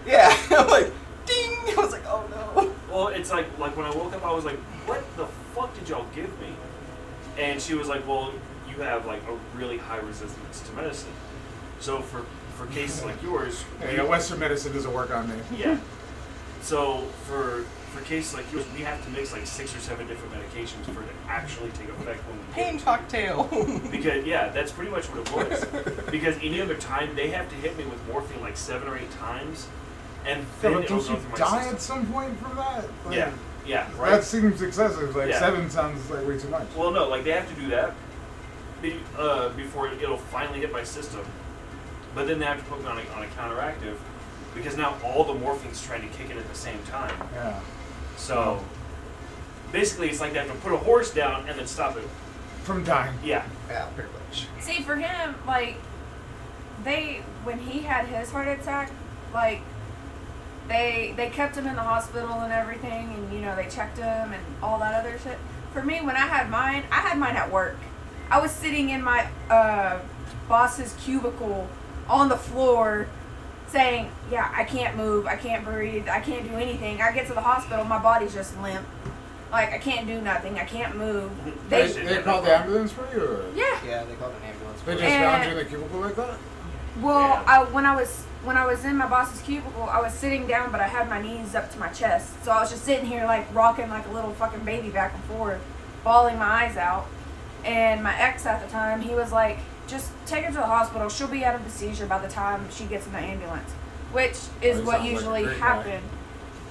Yeah, I'm like, ding! I was like, oh no. Well, it's like when I woke up, I was like, what the fuck did y'all give me? And she was like, well, you have like a really high resistance to medicine. So for cases like yours, Yeah, Western medicine doesn't work on me. yeah. So for cases like yours, we have to mix like 6 or 7 different medications for it to actually take effect when we Pain hit it. cocktail. Because yeah, that's pretty much what it was. Because any other time they have to hit me with morphine like 7 or 8 times, and Yeah, then but it'll don't go you through my die system. at some point from that? Like, Yeah, yeah, right. That seems excessive. Like Yeah. 7 sounds like way too much. Well, no, like they have to do that before it'll finally hit my system. But then they have to put me on a counteractive because now all the morphine's trying to kick in at the same time. Yeah. So basically, it's like they have to put a horse down and then stop it. From dying. Yeah. Yeah, pretty much. See, for him, like, when he had his heart attack, like, they kept him in the hospital and everything, and, you know, they checked him and all that other shit. For me, when I had mine at work. I was sitting in my boss's cubicle on the floor saying, yeah, I can't move, I can't breathe, I can't do anything. I get to the hospital, my body's just limp. Like, I can't do nothing, I can't move. They called the ambulance for you? Or? Yeah. Yeah, they called an ambulance. They just And- found you in the cubicle like that? Well, Yeah. when I was in my boss's cubicle, I was sitting down, but I had my knees up to my chest. So I was just sitting here, like, rocking like a little fucking baby back and forth, bawling my eyes out. And my ex at the time, he was like, just take her to the hospital. She'll be out of the seizure by the time she gets in the ambulance, which is Oh, what sounds like a usually great guy. happened.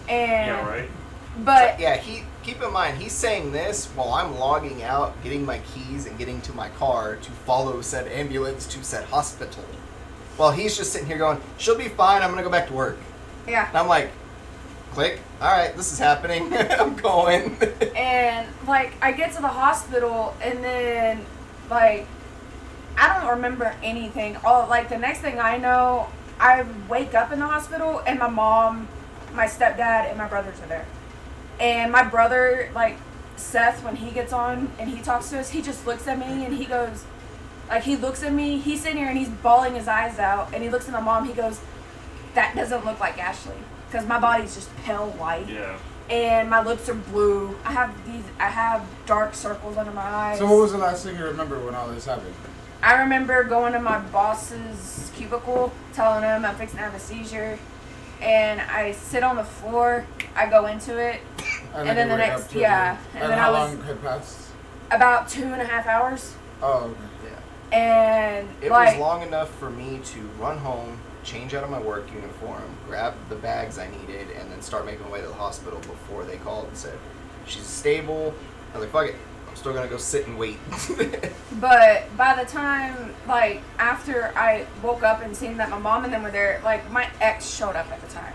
And Yeah, right. but Yeah, keep in mind, he's saying this while I'm logging out, getting my keys, and getting to my car to follow said ambulance to said hospital. While he's just sitting here going, she'll be fine, I'm gonna go back to work. yeah. And I'm like, click, alright, this is happening, I'm going. And like I get to the hospital and then like I don't remember anything. All like the next thing I know, I wake up in the hospital and my mom, my stepdad, and my brothers are there. And my brother, like Seth, when he gets on and he talks to us, he just looks at me and he goes, like he looks at me, he's sitting here and he's bawling his eyes out and he looks at my mom, he goes, that doesn't look like Ashley. Because my body's just pale white. Yeah. And my lips are blue. I have dark circles under my eyes. So what was the last thing you remember when all this happened? I remember going to my boss's cubicle, telling him I'm fixing to have a seizure, and I sit on the floor. I go into it, and then you the wake next up to yeah, it. and then how I was long had passed? about 2.5 hours, Oh, okay. Yeah. and It like was long enough for me to run home, change out of my work uniform, grab the bags I needed, and then start making my way to the hospital before they called and said, she's stable. I was like, fuck it, I'm still gonna go sit and wait. But by the time, like, after I woke up and seen that my mom and them were there, like, my ex showed up at the time.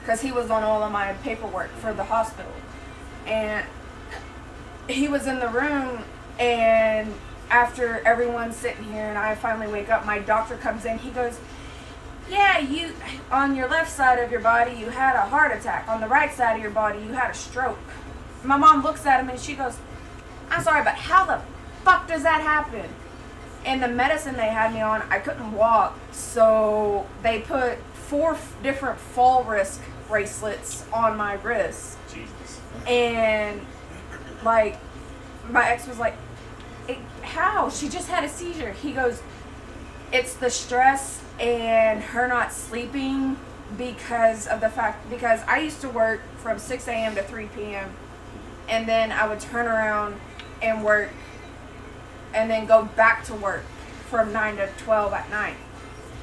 Because he was on all of my paperwork for the hospital. And he was in the room, and after everyone's sitting here and I finally wake up, my doctor comes in, he goes, yeah, you, on your left side of your body, you had a heart attack. On the right side of your body, you had a stroke. My mom looks at him and she goes, I'm sorry, but how the fuck does that happen? And the medicine they had me on, I couldn't walk, so they put 4 different fall risk bracelets on my wrists. Jesus. And like my ex was like, how? She just had a seizure. He goes, it's the stress and her not sleeping because I used to work from 6 a.m. to 3 p.m. and then I would turn around and work and then go back to work from 9 to 12 at night.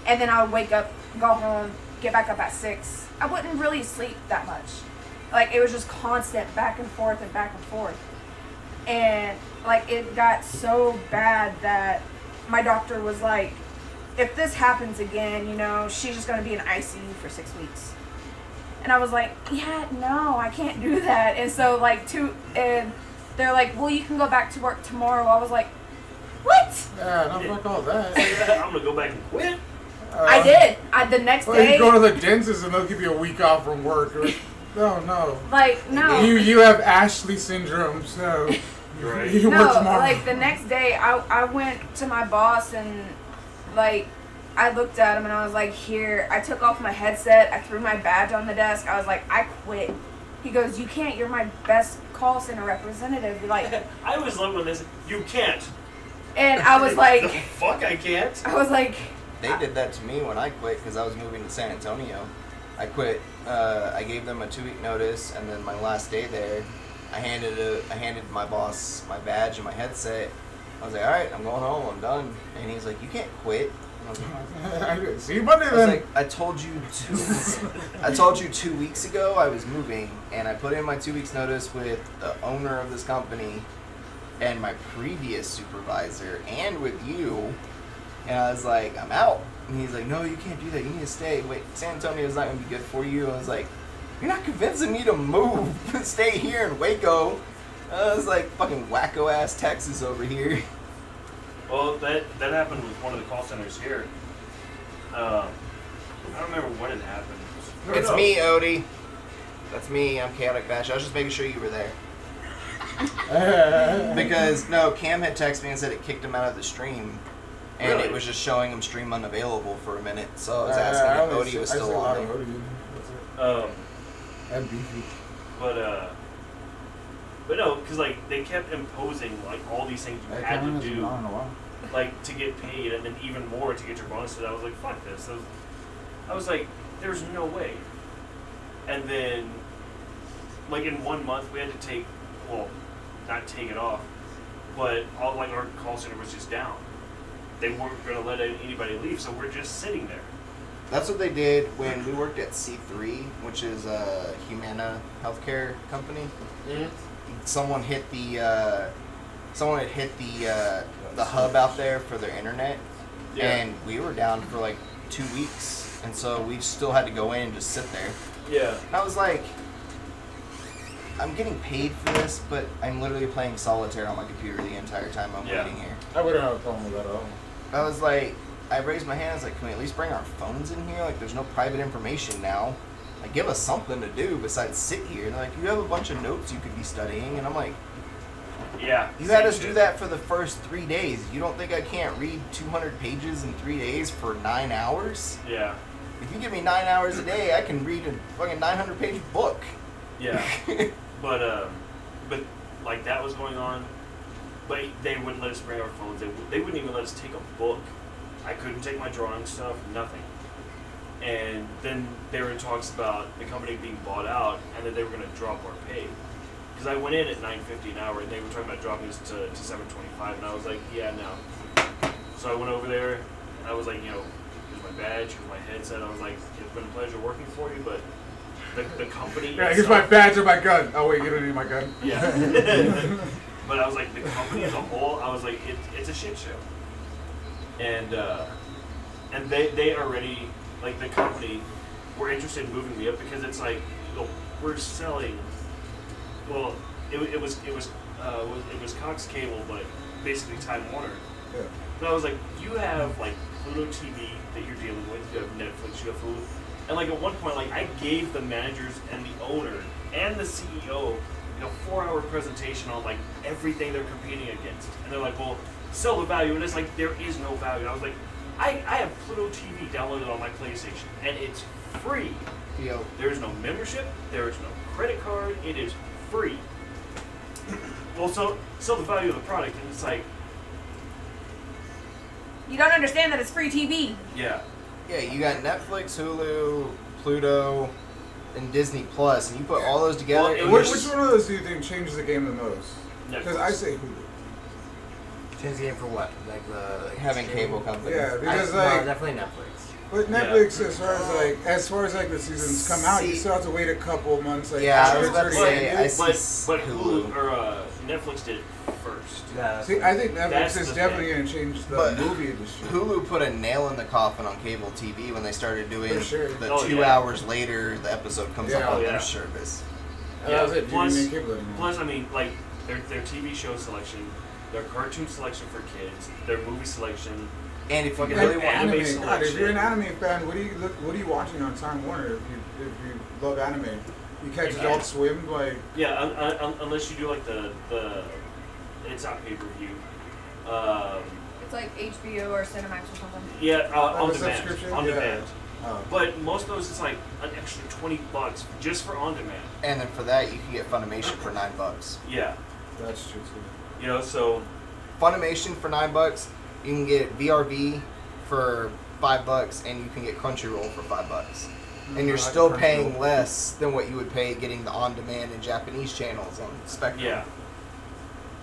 And then I would wake up, go home, get back up at 6. I wouldn't really sleep that much. Like, it was just constant back and forth and back and forth. And, like, it got so bad that my doctor was like, if this happens again, you know, she's just going to be in ICU for 6 weeks. And I was like, yeah, no, I can't do that. And so, like, and they're like, well, you can go back to work tomorrow. I was like, what? Yeah, no, fuck all that. I'm gonna go back and quit. I did. The next Well, day. you go to the dentist and they'll give you a week off from work. No. Like, no. You have Ashley syndrome, so Right. you No, work tomorrow. like the next day, I went to my boss and like I looked at him and I was like, here. I took off my headset. I threw my badge on the desk. I was like, I quit. He goes, you can't. You're my best call center representative. Like, I was looking at this. You can't. and I was The like, fuck, I can't. I was like, They did that to me when I quit because I was moving to San Antonio. I quit. I gave them a 2-week notice, and then my last day there, I handed my boss my badge and my headset. I was like, all right, I'm going home. I'm done. And he's like, you can't quit. And I was like, See you Monday I was then. like, I told you 2 weeks ago I was moving, and I put in my 2 weeks notice with the owner of this company and my previous supervisor and with you, and I was like, I'm out. And he's like, no, you can't do that. You need to stay. Wait, San Antonio's not going to be good for you. I was like, you're not convincing me to move. Stay here in Waco. I was like, fucking wacko ass Texas over here. Well, that happened with one of the call centers here. I don't remember when it happened. It's me, Odie. That's me. I'm Chaotic Bash. I was just making sure you were there. Because, no, Cam had texted me and said it kicked him out of the stream. And Really? it was just showing him stream unavailable for a minute. So I was asking if Odie was still on there. And beefy. But no, because like they kept imposing like all these things you had to do, I don't know why. like to get paid, and then even more to get your bonuses. I was like, fuck this. I was like, there's no way. And then, like in 1 month, we had to take, well, not take it off, but all like our call center was just down. They weren't going to let anybody leave, so we're just sitting there. That's what they did when we worked at C3, which is a Humana healthcare company. Mm-hmm. Someone had hit the hub out there for their internet, Yeah. and we were down for like 2 weeks, and so we still had to go in and just sit there. Yeah. I was like, I'm getting paid for this, but I'm literally playing solitaire on my computer the entire time I'm Yeah. waiting here. I wouldn't have a problem with that at all. I was like, I raised my hand. I was like, can we at least bring our phones in here? Like, there's no private information now. Like, give us something to do besides sit here. And they're like, you have a bunch of notes you could be studying. And I'm like, Yeah. you had same us do shit. that for the first 3 days. You don't think I can't read 200 pages in 3 days for 9 hours? Yeah. If you give me 9 hours a day, I can read a fucking 900-page book. Yeah. But like that was going on, but they wouldn't let us bring our phones. They wouldn't even let us take a book. I couldn't take my drawing stuff, nothing. And then they were in talks about the company being bought out, and that they were going to drop our pay. Because I went in at $9.50 an hour, and they were talking about dropping us to $7.25, and I was like, yeah, no. So I went over there, and I was like, you know, here's my badge, here's my headset. I was like, it's been a pleasure working for you, but the company. Yeah, here's my badge and my gun. Oh wait, you don't need my gun. Yeah. But I was like, the company as a whole, I was like, it's a shit show. And they already, like the company, were interested in moving me up because it's like, well, we're selling. Well, it was Cox Cable, but basically Time Warner. Yeah. But I was like, you have like Pluto TV that you're dealing with. You have Netflix. You have Hulu. And like at one point, like I gave the managers and the owner and the CEO, you know, 4-hour presentation on like everything they're competing against. And they're like, well, sell the value. And it's like, there is no value. And I was like, I have Pluto TV downloaded on my PlayStation, and it's free. Yo, There is no membership. There is no credit card. It is free. Well, so sell the value of the product, and it's like, you don't understand that it's free TV. yeah. yeah, you got Netflix, Hulu, Pluto, and Disney Plus, and you put all those together. Well, and Which you're one of those do you think changes the game the most? Because Netflix. I say Hulu. Change the game for what? Like the having streaming? cable companies. Yeah, I, because no, like, definitely Netflix. but Netflix, as far as like the seasons come out, you See- still have to wait a couple months. Like, Yeah, I after was about to 30 say, days. I see But Hulu. Hulu or Netflix did it first. Yeah, See, I think That's Netflix is the definitely thing. going to change the But movie industry. Hulu put a nail in the coffin on cable TV when they started doing For sure. the Oh, 2 yeah. hours later the episode comes Yeah. up on Oh, yeah. their service. And that was it. You Plus, didn't need cable anymore. plus, I mean, like their TV show selection, their cartoon selection for kids, their movie selection. And if you Fucking really And want anime anime, God, if selection. you're an anime fan, what are you watching on Time Warner? If you love anime, you catch Yeah. Adult Swim, like Yeah, unless you do like the it's not pay per view. It's like HBO or Cinemax or something. Yeah, on a demand. subscription? On Yeah. demand. Oh. But most of those, it's like an extra $20 just for on demand. And then for that, you can get Funimation for $9. Yeah. That's true too. You know, so Funimation for $9. You can get VRV for $5, and you can get Crunchyroll for $5. And you're I like still Crunchyroll. paying less than what you would pay getting the on-demand and Japanese channels on Spectrum. yeah.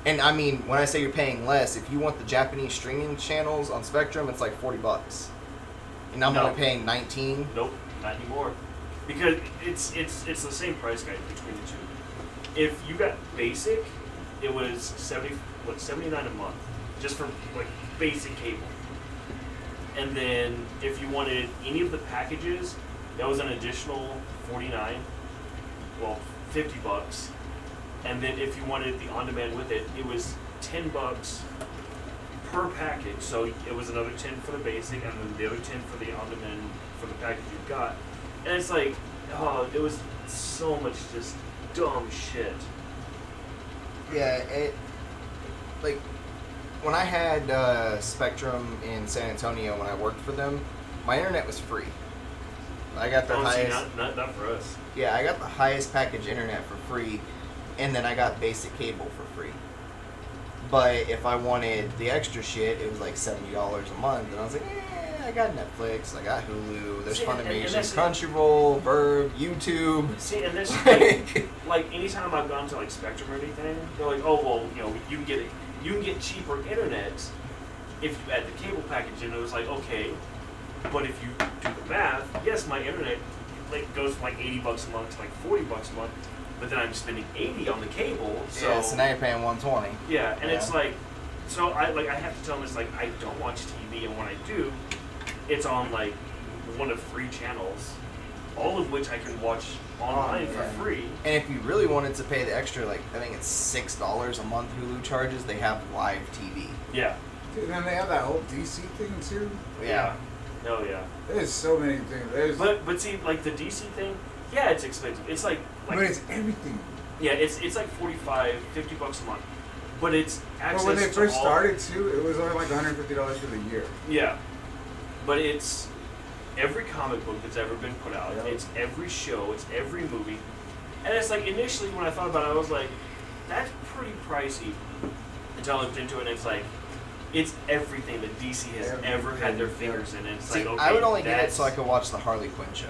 And I mean, when I say you're paying less, if you want the Japanese streaming channels on Spectrum, it's like $40. And I'm No. only paying 19. Nope, not anymore. Because it's the same price guide between the two. If you got basic, it was 79 a month, just for like basic cable. And then if you wanted any of the packages, that was an additional 49, well, $50. And then if you wanted the on demand with it, it was $10 per package. So it was another 10 for the basic, and then the other 10 for the on demand for the package you got. And it's like, oh, it was so much just dumb shit. Yeah, like when I had Spectrum in San Antonio when I worked for them, my internet was free. I got the Honestly, highest. not for us. Yeah, I got the highest package internet for free, and then I got basic cable for free. But if I wanted the extra shit, it was like $70 a month, and I was like, I got Netflix, I got Hulu, there's See, and Funimation, that's- Crunchyroll, Verve, YouTube. See, and this Like, like anytime I've gone to like Spectrum or anything, they're like, oh well, you know, you can get cheaper internet if you add the cable package, and it was like, okay, but if you do the math, yes, my internet like goes from like $80 a month to like $40 a month, but then I'm spending $80 on the cable, so yeah, so now you're paying $120. yeah, and it's Yeah. like, so I have to tell them it's like I don't watch TV, and when I do, it's on like one of 3 channels, all of which I can watch online for yeah. free. And if you really wanted to pay the extra, like I think it's $6 a month Hulu charges, they have live TV. Yeah. Dude, then they have that whole DC thing too. Yeah. Oh yeah. There's so many things. There's, But see, like the DC thing, yeah, it's expensive. It's like but it's everything. yeah, it's like $45, $50 a month, but it's access But when they to first all, started too, it was only like $150 for the year. Yeah, but it's every comic book that's ever been put out. Yep. It's every show. It's every movie, and it's like initially when I thought about it, I was like, that's pretty pricey. Until I looked into it, and it's like. It's everything that DC has ever had their fingers in. And it's See, like, okay, I would only get it that's- so I could watch the Harley Quinn show.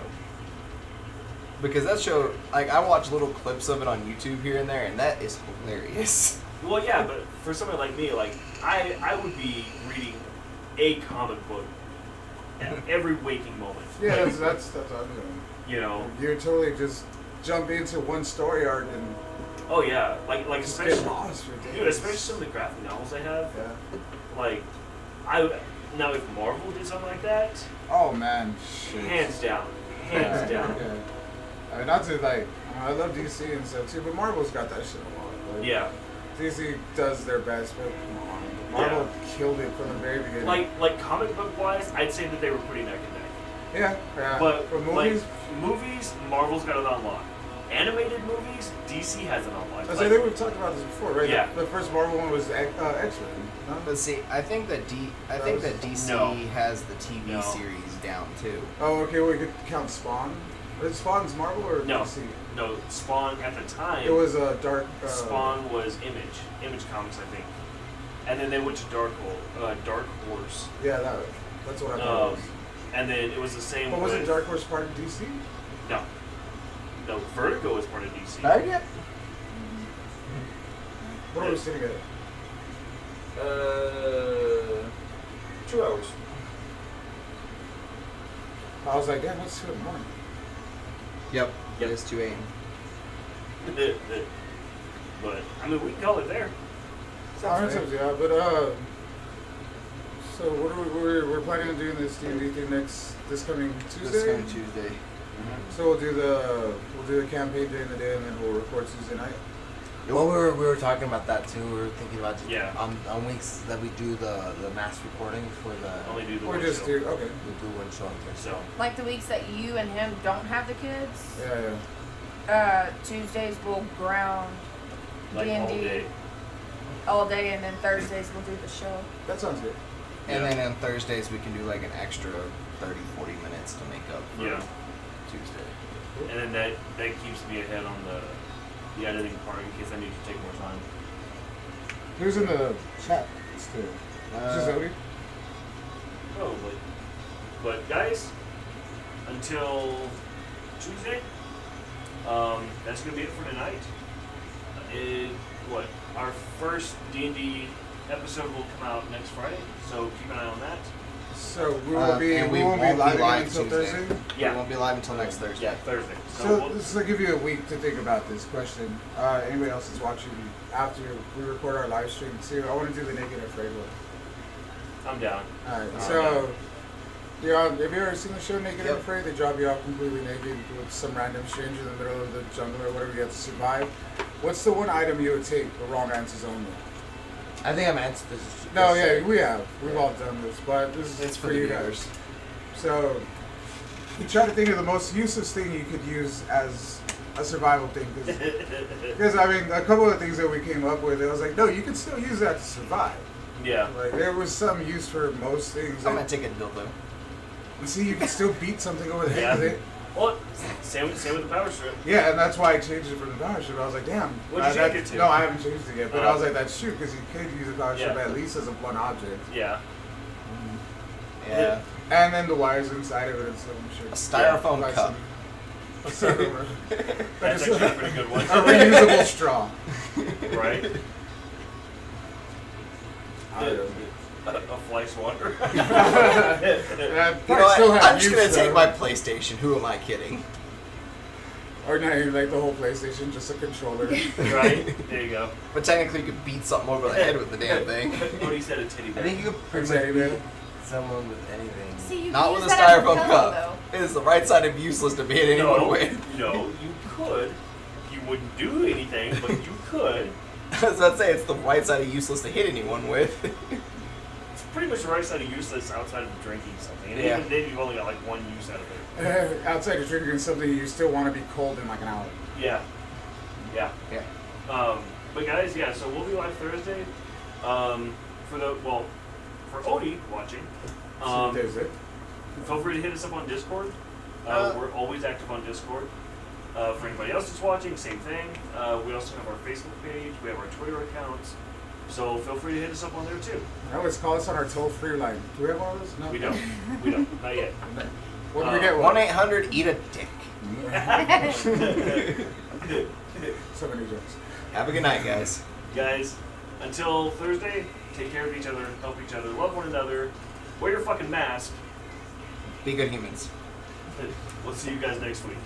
Because that show, like, I watch little clips of it on YouTube here and there, and that is hilarious. Well, yeah, but for somebody like me, like I would be reading a comic book at every waking moment. Yeah, Like, that's what I'm doing. you know. You totally just jump into one story arc and Oh yeah, like just especially, get lost for days. dude, especially some of the graphic novels they have. Yeah. Like, now if Marvel did something like that, Oh man, shit. hands down, Yeah, hands down. yeah. I mean, not to like, I love DC and stuff too, but Marvel's got that shit a lot. Like, Yeah, DC does their best, but come on, Marvel killed it from the very beginning. like comic book wise, I'd say that they were pretty neck and neck. yeah, yeah. But for movies, like, movies, Marvel's got it on lock. Animated movies, DC has it on lock. I think we've talked about this before, right? Yeah. The first Marvel one was X-Men. No? But see, I think that DC No. has the TV No. series down too. Oh, okay. We could count Spawn. Is Spawn's Marvel or No. DC? No, Spawn at the time. It was a dark. Spawn was Image Comics, I think, and then they went to Dark Horse, Yeah, that's what I thought. It was. and then it was the same. But with, wasn't Dark Horse part of DC? No, Vertigo was part of DC. Yeah. What are we sitting at? 2 hours. I was like, damn, that's 2 in the morning. Yep. Yep. It is 2 a.m. But I mean, we can call it there. Sometimes, yeah, but so what are we're planning on doing this D&D thing this coming Tuesday? This coming Tuesday. So we'll do the campaign during the day and then we'll record Tuesday night. Well, we were talking about that too. We were thinking about Yeah. on weeks that we do the mass recording for the Only do the Or one just show. do okay. we do one show. So Like the weeks that you and him don't have the kids, Yeah, Tuesdays we'll ground like all D&D day. all day, and then Thursdays we'll do the show. that sounds good. And Yeah. then on Thursdays we can do like an extra 30, 40 minutes to make up for Yeah. Tuesday. And then that keeps me ahead on the editing part in case I need to take more time. Who's in the chat still? Just Odie? Probably. But guys, until Tuesday, that's gonna be it for tonight. Our first D&D episode will come out next Friday, so keep an eye on that. So we will be. and We won't be live again until Tuesday. Thursday. Yeah. We won't be live until next Thursday. Yeah, Thursday. So this will give you a week to think about this question. Anybody else is watching after we record our live stream too? I want to do the Naked Afraid one. I'm down. Alright, so have you ever seen the show Naked and Yep. Afraid? They drop you off completely naked with some random stranger in the middle of the jungle or whatever you have to survive. What's the one item you would take? The wrong answers only. I think I've answered this. No, yeah, we have. We've all done this, but this is It's for for you the guys. viewers. So, you try to think of the most useless thing you could use as a survival thing. Because, I mean, a couple of things that we came up with, it was like, no, you can still use that to survive. Yeah. Like, there was some use for most things. I'm gonna take a dildo. And see, you can still beat something over the head Yeah. with it. Well, same with the power strip. Yeah, and that's why I changed it from the power strip. I was like, damn. What'd you change it to? No, I haven't changed it yet. But Oh. I was like, that's true, because you could use a power strip Yeah. at least as a blunt object. Yeah. Yeah. And then the wires inside of it and stuff, I'm sure. A styrofoam Like cup. some- That's actually a pretty good one. A reusable straw. Right? I don't know. A fly swatter. That You know still what? have I'm just use, gonna take though. my PlayStation. Who am I kidding? Or not even like the whole PlayStation, just a controller. Right? There you go. But technically, you could beat something over the head with the damn thing. What he said, a titty I bear. think you could pretty Teddy much bear. beat someone with anything. See, you Not can with a use that as styrofoam pillow, cup. It is the right side of useless to beat anyone with. No, you could. You wouldn't do anything, but you could. As I'd say, it's the right side of useless to hit anyone with. It's pretty much the right side of useless outside of drinking something. And Yeah. even then, you've only got like one use out of it. Outside of drinking something, you still want to be cold in like an hour. Yeah. Yeah. Yeah. But guys, yeah, so we'll be live Thursday. For Odie watching, There's it. feel free to hit us up on Discord. We're always active on Discord. For anybody else that's watching, same thing. We also have our Facebook page. We have our Twitter accounts. So feel free to hit us up on there too. I always call us on our toll-free line. Do we have one of those? No. We don't. We don't. Not yet. When do we get 1-800 eat a dick. So many jokes. Have a good night, guys. Guys, until Thursday, take care of each other, help each other, love one another, wear your fucking mask. Be good humans. We'll see you guys next week.